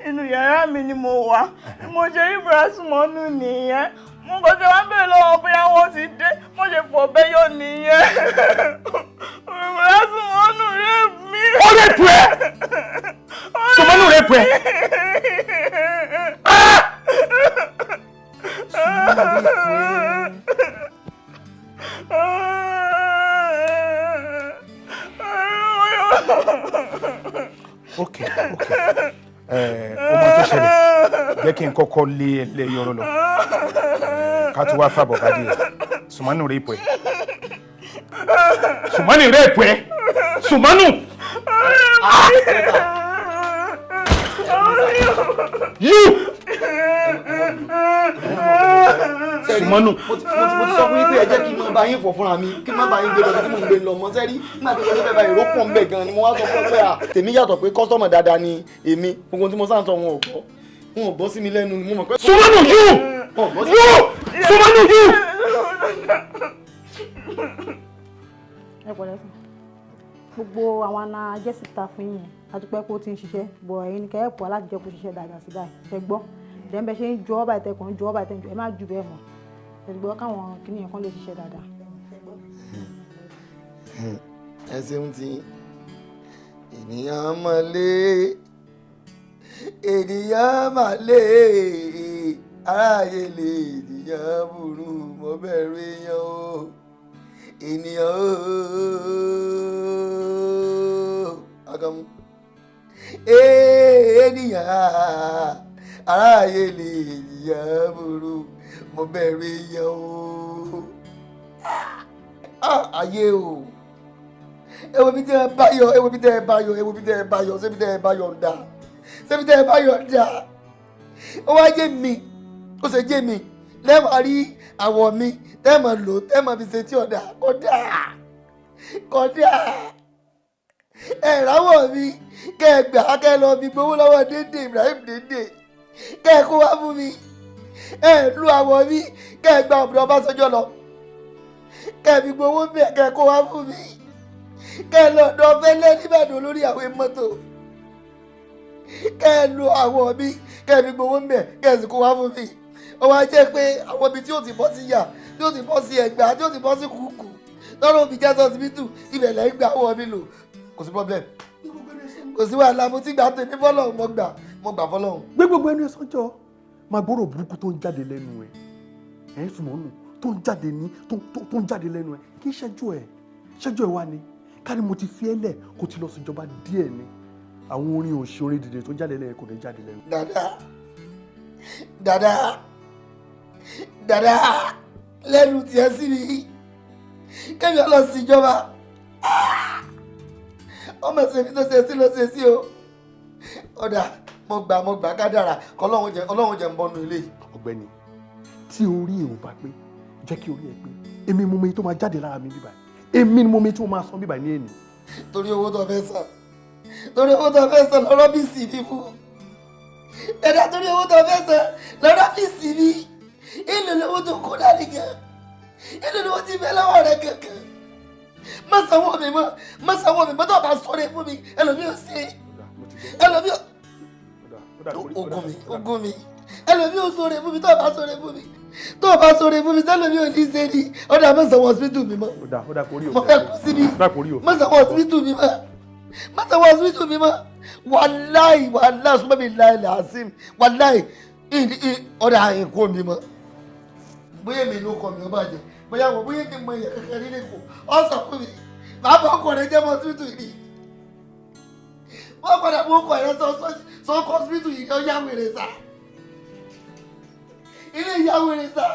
Inú yàrá mi ni mo wà. Mo ṣe rí Brasmonu nìyẹn. Mo kàn ṣe wá bẹ̀rẹ̀ lọ́wọ́ bóyá wọ́n ti dé. Mo ṣe fọ̀ bẹ́yọ̀ nìyẹn. Brasmonu rẹ̀ mi. Ó lè tu ẹ́. Sọmọ́nù rẹ̀ pẹ́. Okay. Ó máa tó ṣẹlẹ̀. Jẹ́ kí n kọ́kọ́ lé yọrọ lọ. Ká tó wá fàbọ̀ bá dé. Sùmánù rẹ̀ pẹ́. Sùmánù rẹ̀ pẹ́. Sùmánù. You. Sùmánù. Mo ti sọ fún yín pé ẹ jẹ́ kí n máa bá yín fọ̀ fúnra mi kí n má bá yín gbé lọ sí mò ń gbé lọ mọ́ sẹ́rí nígbà tí mo fẹ́ bá èrò pọ̀ ń bẹ̀ gan ni mo wá sọ fún pé tèmi yàtọ̀ pé kọ́sọ́mọ̀ dáadáa ni èmi gbogbo tí mo sáà ń sọ wọn ò gbọ́ wọn ò bọ́ sí mi lẹ́nu mo mọ̀ pé. Sumanu you! You! Sumanu you! Ẹ pẹ̀lẹ́ sùn. Gbogbo àwọn àna jẹ́sìta fún yín a dúpẹ́ kó ti ń ṣiṣẹ́ bọ̀ ẹ̀yin ni kẹ́ ẹ̀ pọ̀ láti jẹ́ kó ṣiṣẹ́ dáadáa sí báyìí ẹ gbọ́ dẹ́nbẹ́ ṣe ń ju ọ́ báyìí tẹkùn ju ọ́ báyìí tẹkùn ẹ má ju bẹ́ẹ̀ mọ́ ẹ gbọ́ káwọn kìnìyàn kan lè ṣiṣẹ́ dáadáa. ẹ ṣeun tí ènìyàn máa lé aráyé lè ènìyàn burú mo bẹ̀rù èèyàn o ènìyàn o agamu ènìyàn aráyé lè ènìyàn burú mo bẹ̀rù èèyàn o ayé o ewo bí tẹ́ ẹ bá yọ ewo bí tẹ́ ẹ bá yọ ewo bí tẹ́ ẹ bá yọ ṣébi tẹ́ ẹ bá yọ ń dà ṣébi tẹ́ ẹ bá yọ ń dà ó wá jẹ́ mi ó ṣe jẹ́ mi lẹ́wọ̀n rí àwọ̀ mi tẹ́ẹ̀mọ̀ lò tẹ́ẹ̀mọ̀ fi ṣe tí ọ̀dà kódà ẹ̀ráwọ̀ mi kẹ́ ẹ gbà kẹ́ ẹ lọ fi gbowó lọ́wọ́ dédé Ibrahim dédé kẹ́ ẹ kó wá fún mi ẹ lu àwọ̀ mi kẹ́ ẹ gba ọ̀bùdó Ọbásanjọ́ lọ kẹ́ ẹ fi gbowó bẹ́ẹ̀ kẹ́ ẹ kó wá fún mi kẹ́ ẹ lọ dọ̀ fẹ́lẹ́ nígbàdàn lórí àwọn mọ́tò kẹ́ ẹ lu àwọ̀ mi kẹ́ ẹ fi gbowó bẹ́ẹ̀ kẹ́ ẹ sì kó wá fún mi ó wá jẹ́ pé àwọn ibi tí ó ti bọ́ sí yà tí ó ti bọ́ sí ẹ̀gbá tí ó ti bọ́ sí kùkù lọ́rọ̀ òbí jẹ́ sọ́sibítù ibẹ̀ lẹ́yìn gbà wọ́n mi lò kò sí problem kò sí wàhálà mo ti gbà tèmi fọ́lọ́hún mo gbà fọ́lọ́hún. gbé gbogbo ẹnu ẹ sọ́jọ́ máa gbọ́rọ̀ burúkú tó ń jáde lẹ́nu ẹ ẹ̀ Sùmọ́nù tó ń jáde lẹ́nu ẹ kí ṣẹ́jú ẹ wá ni ká ní mo ti fi ẹ́ lẹ̀ kó ti lọ síjọba díẹ̀ ni àwọn orin òṣèré dìde tó jáde lẹ́yìn kò ní jáde lẹ́nu. dada lẹ́nu tiẹ̀ sí mi kẹ́mi ọlọ́sìn ìjọba ọmọ ẹ̀sìn mi tó ṣe sí ló ṣe sí o ọ̀dà mo gbà kádàrà ọlọ́run jẹ́ ń bọ́nu ilé. ọ̀gbẹ́ni tí orí ẹ̀ ò bá pé jẹ́ kí orí ẹ̀ pé èmi mo mẹ́yìn tó máa jáde lára mi bíbá èmi ni mo mẹ́yìn tí mo máa san bíbá ní èní. torí owó tó fẹ́ san lọ́rọ́ bí sì bí fún ẹ̀dá torí owó tó fẹ́ san lọ́rọ́ bí sì bí ìlú lówó tó kó dání gan ìlú lówó ti bẹ́ lọ́wọ́ rẹ̀ kankan má sanwó mi mọ́ tó bá sọ̀rọ̀ fún mi ẹlòmíì ò sí ẹlòmíì ogun mi ẹlòmíì ò sọ̀rọ̀ fún mi tó bá sọ̀rọ̀ fún mi sẹ́lòmíì ò ní ṣe ni ọ̀dà má sanwó hospital mi mọ́ mo fẹ́ kú síbi má sanwó hospital mi mọ́ wàláì súnmọ́ mi láì làásìm wàláì ọ̀dà ẹ̀kọ́ mi mọ́ bóyá mi ló kọ mi ọba jẹ bóyá mi mọ ìyẹn kankan nílé kù ọ̀sán fún mi màá bọ́ ọkọ̀ rẹ jẹ́ mọ́ hospital yìí wọ́n padà mú ọkọ̀ rẹ sọ hospital yìí ó yá wèrè sá ilé ìyá wèrè sá.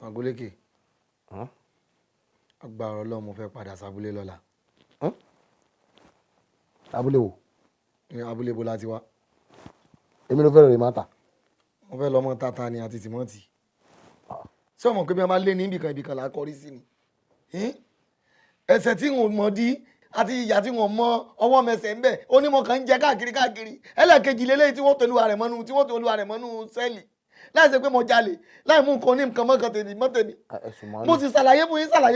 Agboléke agbára Ọlọ́run mo fẹ́ padà sábúlé lọ́la. abúlé wo. abúlé bo láti wá. èmi ló fẹ́ rẹ̀ máa tà. mo fẹ́ lọ́mọ tata ni àti tìmọ́tì. ṣé o mọ̀ pé bí wọ́n bá lé ní ibìkan là á kọrí sí ni. ẹsẹ̀ tí wọ́n mọ̀ dí àti ìyá tí wọ́n mọ ọwọ́ mẹsẹ̀ ń bẹ̀ onímọ̀ kan ń jẹ káàkiri ẹlẹ́ẹ̀kejì lélẹ́yìí tí wọ́n tó olúwa rẹ̀ mọ́nú sẹ́ẹ̀lì láì ṣe pé mo jalè láì mú nǹkan ní nǹkan mọ́kàn tèmi mọ́ tèmi mo ti ṣàlàyé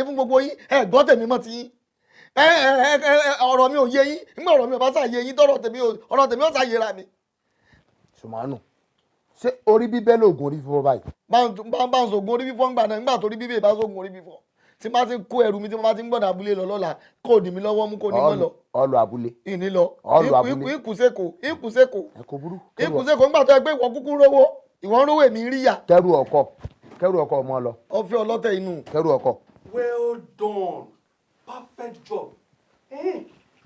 fún gbogbo yín ẹ gbọ́ tèmi mọ́ ti yín ọ̀rọ̀ mi ò yé yín nígbà ọ̀rọ̀ mi ò bá ṣàyé yín ọ̀rọ̀ tèmi ò ṣàyéra mi. Sùmánù ṣé orí bíbẹ́ lóògùn orí fífọ́ báyìí. bá ń sògùn orí fífọ́ ńgbà náà nígbà tó rí bíbẹ́ ìbá sògùn orí fífọ́ tí bá ti kó ẹrù mi tí mo bá ti ń gbọ́dọ̀ abúlé lọ lọ́la kò dì mí lọ́wọ́ mú kò ní mọ́ lọ. ọlọ abúlé. ìní lọ ìkùsẹ́kù ẹ̀kọ́ burú. ìkùsẹ́kù ńgbà tó ẹ pé ìwọ kúkú rówó ìwọ ń rówó èmi rí yà. kẹrù ọkọ ọmọ lọ. ọfẹ ọlọtẹ inú. kẹrù ọkọ. well done perfect job.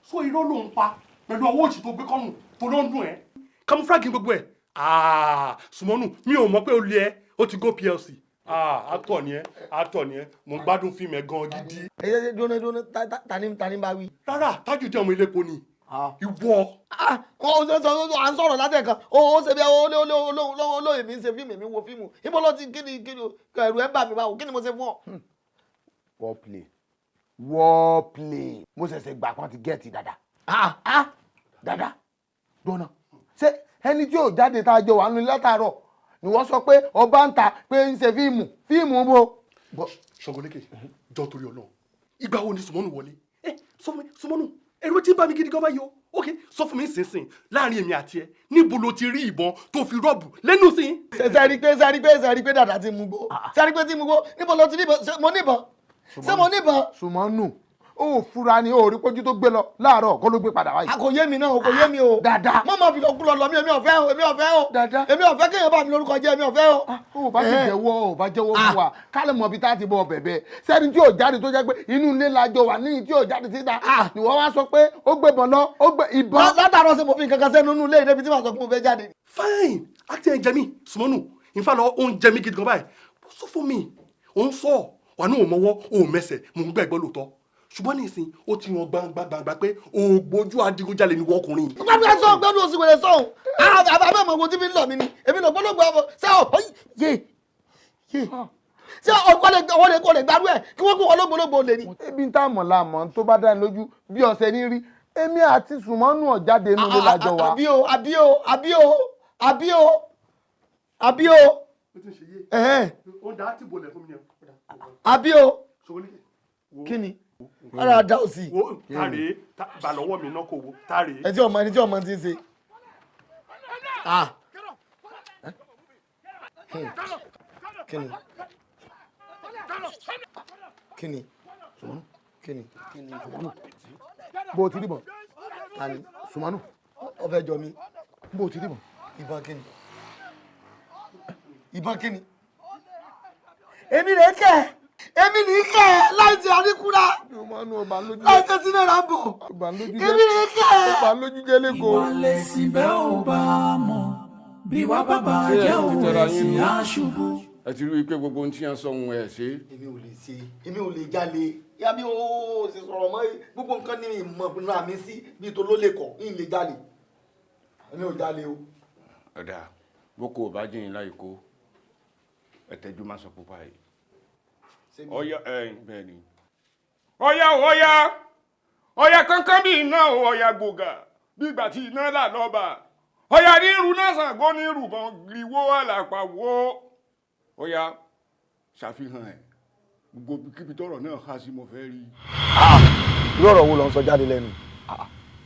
so irọ́ ló ń pa pẹ̀lú ọwọ́ òsì tó gbé kọ́rùn tó ló ń dùn ẹ́ camouflage gbogbo ẹ̀ Sùmọ́nù mi ò mọ̀ pé o lé ẹ ó ti go PLC actor ni ẹ mo ń gbádùn fíìmù ẹ gan gidi. ẹ dúró tani bá wí. rárá Tájù jẹ́ ọmọ ilépo ni ìwọ. à ń sọ̀rọ̀ látẹ̀kan ó ṣe bí olóyè mi ń ṣe fíìmù mi wo fíìmù ibo ló ti kí ni ẹ̀rù ẹ̀ bà mí báwo kí ni mo ṣe fún ọ. war play mo ṣẹ̀ṣẹ̀ gbà kan ti gẹ́ẹ̀tì dáadáa dọ́nà ṣé ẹni tí ò jáde tá a jọ wà nínú látàárọ̀ ni wọ́n sọ pé ọba ń ta pé ń ṣe fíìmù bo. Ṣọ̀gọ́lékè jọ torí Ọlọ́run ìgbà wo ni Sùmọ́nù wọlé sọ fún mi Sùmọ́nù ẹ̀rọ tí ń bá mi gidi gan báyìí o ok sọ fún mi sínsìn láàrin èmi àti ẹ níbo ló ti rí ìbọn tó fi rọ́ọ̀bù lẹ́nu sí. sẹ́rí pé dàda ti mú gbó sẹ́rí pé ti mú gbó níbo ló ti ní ìbọn mo níbọn ṣé mo níbọn. Sùmọ́nù ó fura ni ó rí pójú tó gbé lọ láàárọ̀ kó ló gbé padà wáyé. kò yé mi náà kò yé mi o. dáadáa. má máa fi lọ kú lọ mi èmi ò fẹ́ o. dáadáa. èmi ò fẹ́ kéèyàn bá mi lórúkọ jẹ́ èmi ò fẹ́ o. ó bá ti jẹ́wọ́ fún wa kálẹ̀ mọ̀ bí tá a ti bọ̀ bẹ̀bẹ̀ sẹ́ni tí ò jáde tó jẹ́ pé inú ilé lajọ wà níyì tí ò jáde síta ni wọ́n wá sọ pé ó gbé bọ̀ lọ ó gbé ìbọn. látàrọ ṣe mo fi kankan sẹ́nu inú ilé ìdẹ́bi tí màá sọ pé mo fẹ́ jáde. fine àti ẹ̀ ń jẹ mí Sùmọ́nù ìfàlọ́ ó ń jẹ mí gidi gan báyìí sọ fún mi ò ń sọ wà ní òun mọ́wọ́ òun mẹsẹ̀ mò ń gbẹ́gbọ́ lóòótọ́ ṣùgbọ́n nísìn ó ti hàn gbangba pé ògbójú adigunjalè ni wọ́n ọkùnrin. gbàgbé sọ gbẹdùn oṣù wẹrẹ sọhùn abẹ mọ wo tí mi ń lọ mi ni èmi lọ gbọdọgbọ ọmọ ṣé ọ yé ṣé ọwọ́ lè gbárù ẹ̀ kí wọ́n kó wọn lógbólógbò lè ní. ebi ń tà mọ̀ láàmọ́ tó bá dá ní lójú bí ọ̀sẹ̀ ní rí èmi àti Sùmọ́nù ọ̀jáde inú ló lájọ wa. àbí o kí ni ara da òsì. tàrí bà lọ́wọ́ mi náà kò wo tàrí. ẹni tí ọmọ ti ń ṣe. kí ni bó o ti rí bọ̀ tani Sùmọ́nù ọbẹ̀ jọ mi bó o ti rí bọ̀ ìbọn kí ni èmi rẹ̀ kẹ́ èmi ní kẹ́ láìsí àríkúra láìsí sínú ìrànbọ̀ èmi ní kẹ́. ọba lójú jẹ́ lẹ́kọ̀ọ́. ìwà lẹ̀sìn bẹ́ẹ̀ ò bá mọ̀ bí wàá bàbá jẹ́ òun ẹ̀sìn àṣubú. ẹ ti rí i pé gbogbo ohun tí yẹn sọ ohun ẹ̀ ṣe. èmi ò lè jalè yá bí o ṣe sọ̀rọ̀ mọ́ gbogbo nǹkan ní ìmọ̀ náà mi sí bí tó ló lè kọ̀ ní ilé jalè èmi ò jalè o. ọ̀dà boko ò bá jìyìn láì kó ẹ̀tẹ́jú má sọ pupa yìí. ọ̀yà bẹ́ẹ̀ ni. ọ̀yà kankan bí iná ọ̀yà gbòógà bí ìgbà tí iná là lọ́ba ọ̀yà rírun náà Ṣàngó ní rùbọ̀n gíríwó àlàpà wo ọ̀yà ṣàfihàn ẹ̀ gbogbo kíbi tọ́rọ̀ náà há sí mo fẹ́ rí. irú ọ̀rọ̀ wo ló ń sọ jáde lẹ́nu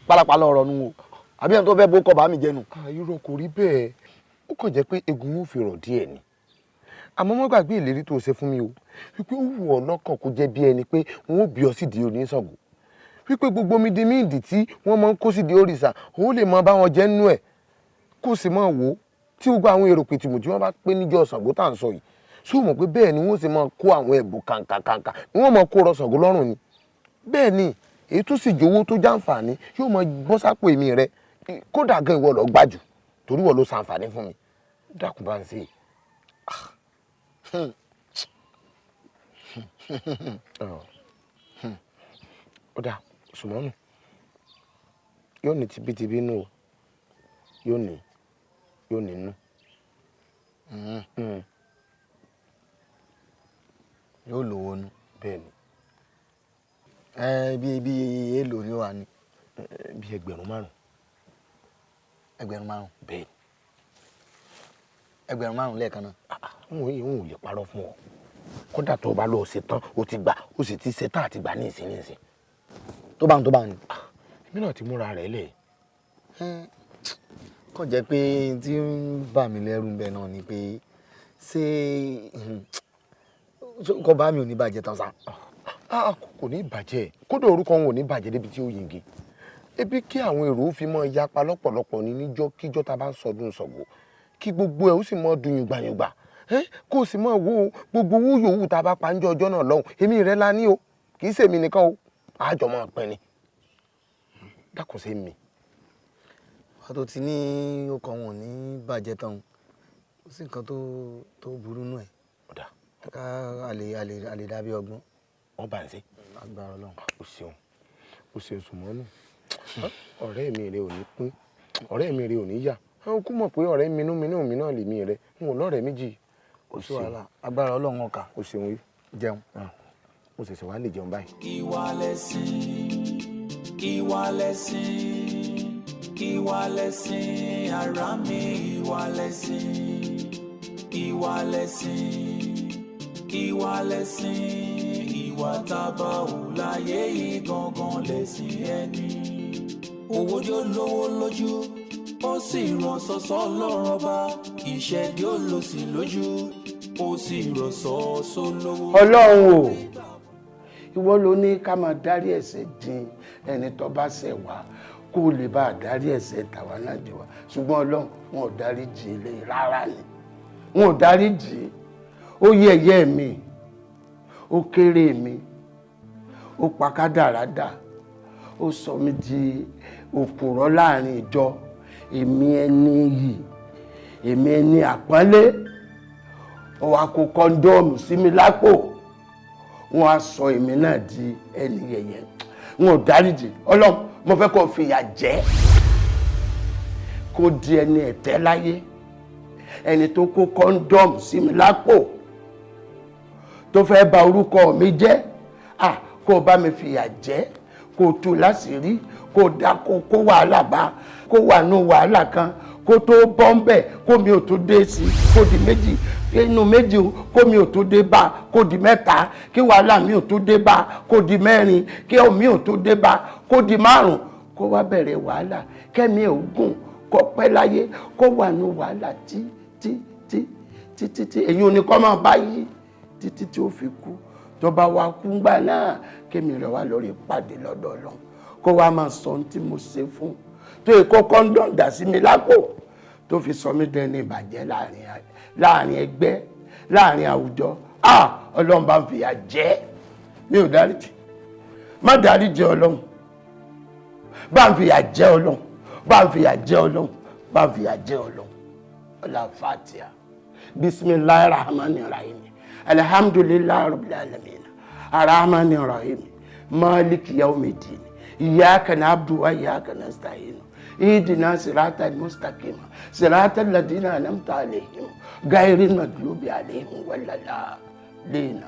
pálapàla ọ̀rọ̀ nu o àbí ẹni tó fẹ́ bó kọ́ bá mi jẹnu. irọ́ kò rí bẹ́ẹ̀ ó kàn jẹ́ pé egun ó fi rọ̀ díẹ̀ ni àmọ́ mo gbàgbé ìlérí tó ṣe fún mi o wípé ó wù ọ́ lọ́kàn kó jẹ́ bí ẹni pé wọ́n ó bí ọ sídìí oníṣàngó wípé gbogbo mídìmíìdì tí wọ́n máa ń kó sídìí òrìṣà ó lè máa bá wọn jẹ́ nínú ẹ̀ kó sì máa wò ó tí gbogbo àwọn èrò pìtìmù tí wọ́n bá pé níjọ́ Ṣàngó tá à ń sọ yìí ṣé o mọ̀ pé bẹ́ẹ̀ ni wọ́n sì máa kó àwọn ẹ̀bùn kàǹkàǹkà ni wọ́n máa kó rọ Ṣàngó lọ́rùn ni bẹ́ẹ̀ ni èyí tó sì jowó tó jàǹfààní yóò máa bọ́ sápò èmi rẹ kódà gan ìwọ lọ gbájú torí wọ́n ló ṣàǹfààní fún mi dákun bá ń ṣe ọ̀dà Sùmọ́nù yóò ní tibítibí nù o yóò ní nù yóò lówó nù. bẹ́ẹ̀ ni bí èèlò ni ó wà ní. bí 5,000. 5,000. bẹ́ẹ̀ ni 5,000 lẹ́ẹ̀kan náà. òun ò lè parọ́ fún ọ kódà tó o bá lọ ṣe tán o ti gbà o sì ti ṣe tán àti gbà ní ìsìn. tó bá ń. èmi náà ti múra rẹ̀ lẹ̀. kàn jẹ́ pé tí ń bà mí lẹ́rù ń bẹ náà ni pé ṣé kọ́ bá mi ò ní bàjẹ́ tán sá. kò ní bàjẹ́ kódà orúkọ wọn ò ní bàjẹ́ débi tí ó yingi ebi kí àwọn èrò fi mọ yapa lọ́pọ̀lọpọ̀ ní níjọ́ kíjọ́ tá a bá ń sọdún Ṣàngó kí gbogbo ẹ̀ ó sì mọ dùn yùngbàyùngbà kó o sì mọ wo gbogbo owó yòówù tá a bá pa ń jọ ọjọ́ náà lọ́hùn èmi rẹ̀ la ní o kì í ṣèmi nìkan o àjọ máa pẹ́ ni dákun sí mi. wàá tó ti ní ọkọ̀ wọn ní bàjẹ́ tán ó sì nǹkan tó burú nù ẹ̀ ká àlè dàbí ọgbọ́n. wọ́n bá ń ṣe. agbára Ọlọ́run. o ṣeun sùmọ́nù ọ̀rẹ́ mi rẹ ò ní pín ọ̀rẹ́ mi rẹ ò ní yà àwọn kú mọ̀ pé ọ̀rẹ́ minú mi náà lèmi rẹ n ò lọ́rẹ̀ẹ́ méjì. kò sí wàhálà agbára Ọlọ́run ọkà. o ṣeun yìí jẹun. mo ṣẹ̀ṣẹ̀ wá lè jẹun báyìí. ìwà lẹ̀sìn ara mi ìwà lẹ̀sìn ìwà tábà ò láyé yìí gangan lẹ̀sìn ẹni. owó yóò lówó lójú ó sì rọ̀ sọ́sọ́ lọ́rọ̀ bá ìṣẹ́dí ó lò sí lójú ó sì rọ̀ sọ́sọ́ lówó. Ọlọ́run o ìwọ ló ní ká máa dárí ẹ̀ṣẹ̀ jìn ẹni tó bá ṣẹ̀ wá kó o lè bá a dárí ẹ̀ṣẹ̀ tàwa náà jì wá ṣùgbọ́n Ọlọ́run wọn ò dárí jì í lẹ́yìn rárá ni wọn ò dárí jì í ó yẹ̀yẹ́ mi ó kéré mi ó pa kádàrádà ó sọ mí di òpùrọ́ láàrin ìjọ èmi ẹni yìí èmi ẹni àpọ́nlé ó wá kó kọ́ńdọ́ọ̀mù sí mi lápò wọ́n á sọ èmi náà di ẹni yẹ̀yẹ́ wọn ò dáríjì Ọlọ́run mo fẹ́ kó fìyà jẹ kó di ẹni ẹ̀tẹ́ láyé ẹni tó kó kọ́ńdọ́ọ̀mù sí mi lápò tó fẹ́ bà orúkọ mi jẹ́ kó bá mi fìyà jẹ kó tú láṣìírí kó dá kó wàhálà bá kó wà nù wàhálà kan kó tó bọ́ ń bẹ̀ kó mi ò tó dé sí kó di méjì inú méjì kó mi ò tó dé bá kó di mẹ́ta kí wàhálà mi ò tó dé bá kó di mẹ́rin kí mi ò tó dé bá kó di márùn kó wá bẹ̀rẹ̀ wàhálà kẹ́mi ò gùn kó pẹ́ láyé kó wà nù wàhálà tí èyí ò ní kọ́ máa bá yí títí tí ó fi kú tó bá wá kú ńgbà náà kémi rẹ̀ wá lórí pàdé lọ́dọ̀ Ọlọ́run kó wá máa sọ ohun tí mo ṣe fún tó yẹ kó kọ́ńdọ̀n dà sí mi lápò tó fi sọ mí dẹni ìbàjẹ́ láàrin ẹgbẹ́ láàrin àwùjọ Ọlọ́run bá ń fìyà jẹ mi ò dáríjì má dáríjì Ọlọ́run bá ń fìyà jẹ Ọlọ́run bá ń fìyà jẹ Ọlọ́run bá ń fìyà jẹ Ọlọ́run ọlá Fatiha bismillahir rahmanir rahim alhamdulillahi rabbil alamin arrahmanir rahim maliki yawmiddin iyyaka na'budu wa iyyaka nasta'in ihdina siratal mustaqim siratal ladina an'amta alayhim ghayril maghdubi alayhim waladdallin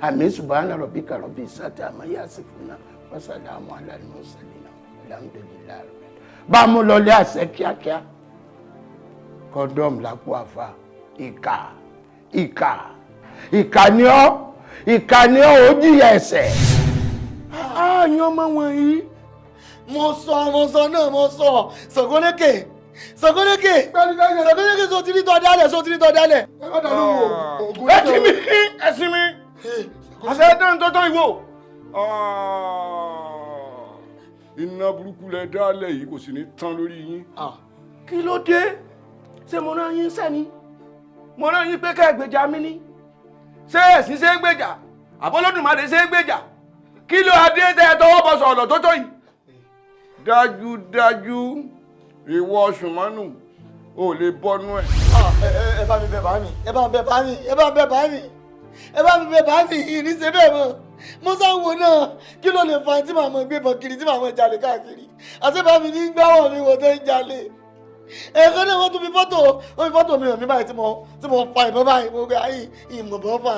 amin subhana rabbika rabbil izzati amma yasifun wa salamun alal mursalin alhamdulillahi bá mú lọ lé àṣẹ kíákíá kọ́ńdọ́ọ̀mù lápò àfa ìkà ni ọ́ ó jìyà ẹ̀ṣẹ̀. ààyàn ọmọ wọ̀nyí mo sọ Ṣàngólékè so ti rí tọ́ dálẹ̀. ẹ̀sìn mi àṣẹ ẹ̀dán tó tó ìwò. iná burúkú lẹ dálẹ̀ yìí kò sì ní tán lórí yín. kí ló dé ṣé mo rán yín sẹ́ni mo rán yín pé ká gbèjà mi ní ṣé ẹ̀sìn ṣe é gbèjà àbọ́lódùmarè ṣe é gbèjà kí ló adé tẹ́ ẹ tọwọ́ bọ̀ sọ̀rọ̀ tó tó yìí. dájúdájú ìwọ Ṣùmọ́nù ò lè bọ́nú ẹ̀. ẹ bá mi bẹ̀ bá mi ìrìnsẹ̀ bẹ́ẹ̀ mọ́ mo sáwọ náà kí ló lè fa tí màmá gbé bọ̀ kiri tí màmá jalè káàkiri àti bá mi ní gbáwọ̀ mi wò tó ń jalè ẹ̀kọ́ náà wọ́n tún fi fọ́tò mi hàn mí báyìí tí mo fa ìbọn báyìí mo gbé ayé ìmọ̀bọ̀ fà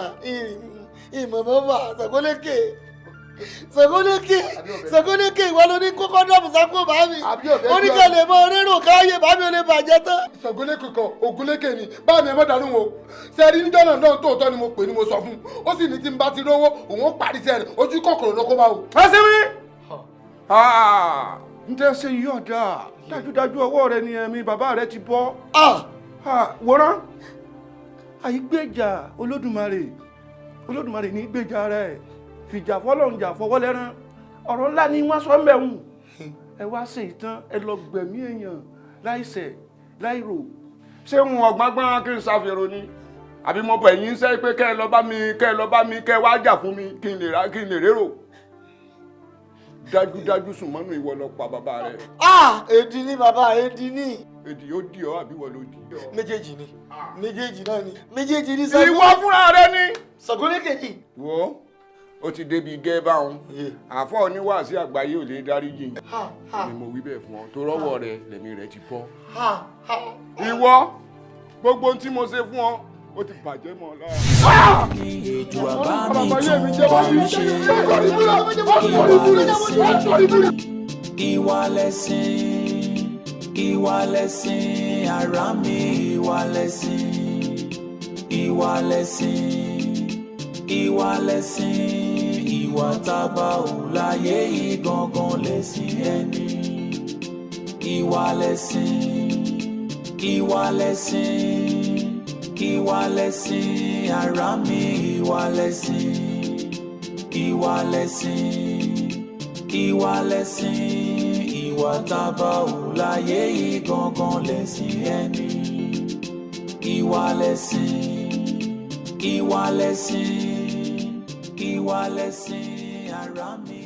Ṣàngólékè ìwọ ló ní kókó dọ́ọ̀mù sákò bá mi oníkàlẹ̀ mọ rérò káyé bá mi ò lè bàjẹ́ tán. Ṣàngólékè kan Ògúnlékè ni bá mi ẹ mọ́ dànù wo sẹ́ẹ̀rí níjọ́ náà tóòtọ́ ni mo pè ní mo sọ fún un ó sì ní tí n bá ti rówó òun ó parí sẹ́ẹ̀rì ojú kòkòrò ló kó bá wò. ẹ sí mi n tẹ́ ṣe yí ọ̀dà dájúdájú ọwọ́ rẹ ni ẹ̀mí bàbá rẹ ti bọ́. wòrán àìgbèjà Olódùmarè Olódùmarè ní gbèjà rẹ̀ fìjà fọlọ́run jà fọwọ́ lẹ́rán ọ̀rọ̀ ńlá ni wọ́n sọ ń bẹ̀ wù ẹ wá ṣe ìtàn ẹ lọ gbẹ̀mí èèyàn láìṣẹ̀ láìrò. ṣé ń ọgbọ́ngbọ́n kí n ṣàfihàn ni àbí mo bọ̀ ẹ̀yìn sẹ́ pé kẹ́ ẹ lọ bá mi kẹ́ ẹ wá jà fún mi kí n lè rérò dájúdájú Sùnmọ́nù ìwọ lọ pa bàbá rẹ. èdì ni bàbá èdì ni. èdì ó di ọ àbí wọ́n ló di ọ. méjèèjì ni méjèèjì náà ni méjèèjì ni Ṣàngó. ìwọ fúnra rẹ ni. Ṣàngó ní kejì. wo ó ti débi gẹ́ báwọn àfọ oníwàásí àgbáyé ò lè dáríjì ni mo wí bẹ́ẹ̀ fún ọ tó rọ́wọ́ rẹ lẹ́mí rẹ ti bọ́. ìwọ gbogbo ohun tí mo ṣe fún ọ ó ti bàjẹ́ mọ́ ọ lára. ìjọ àbámi tún wá ń ṣe ìwà lẹ̀sìn ara mi ìwà lẹ̀sìn ìwà tábà ò láyé yìí gangan lẹ̀sìn ẹni ìwà lẹ̀sìn ara mi ìwà lẹ̀sìn ìwà tábà ò láyé yìí gangan lẹ̀sìn ẹni ìwà lẹ̀sìn ara mi.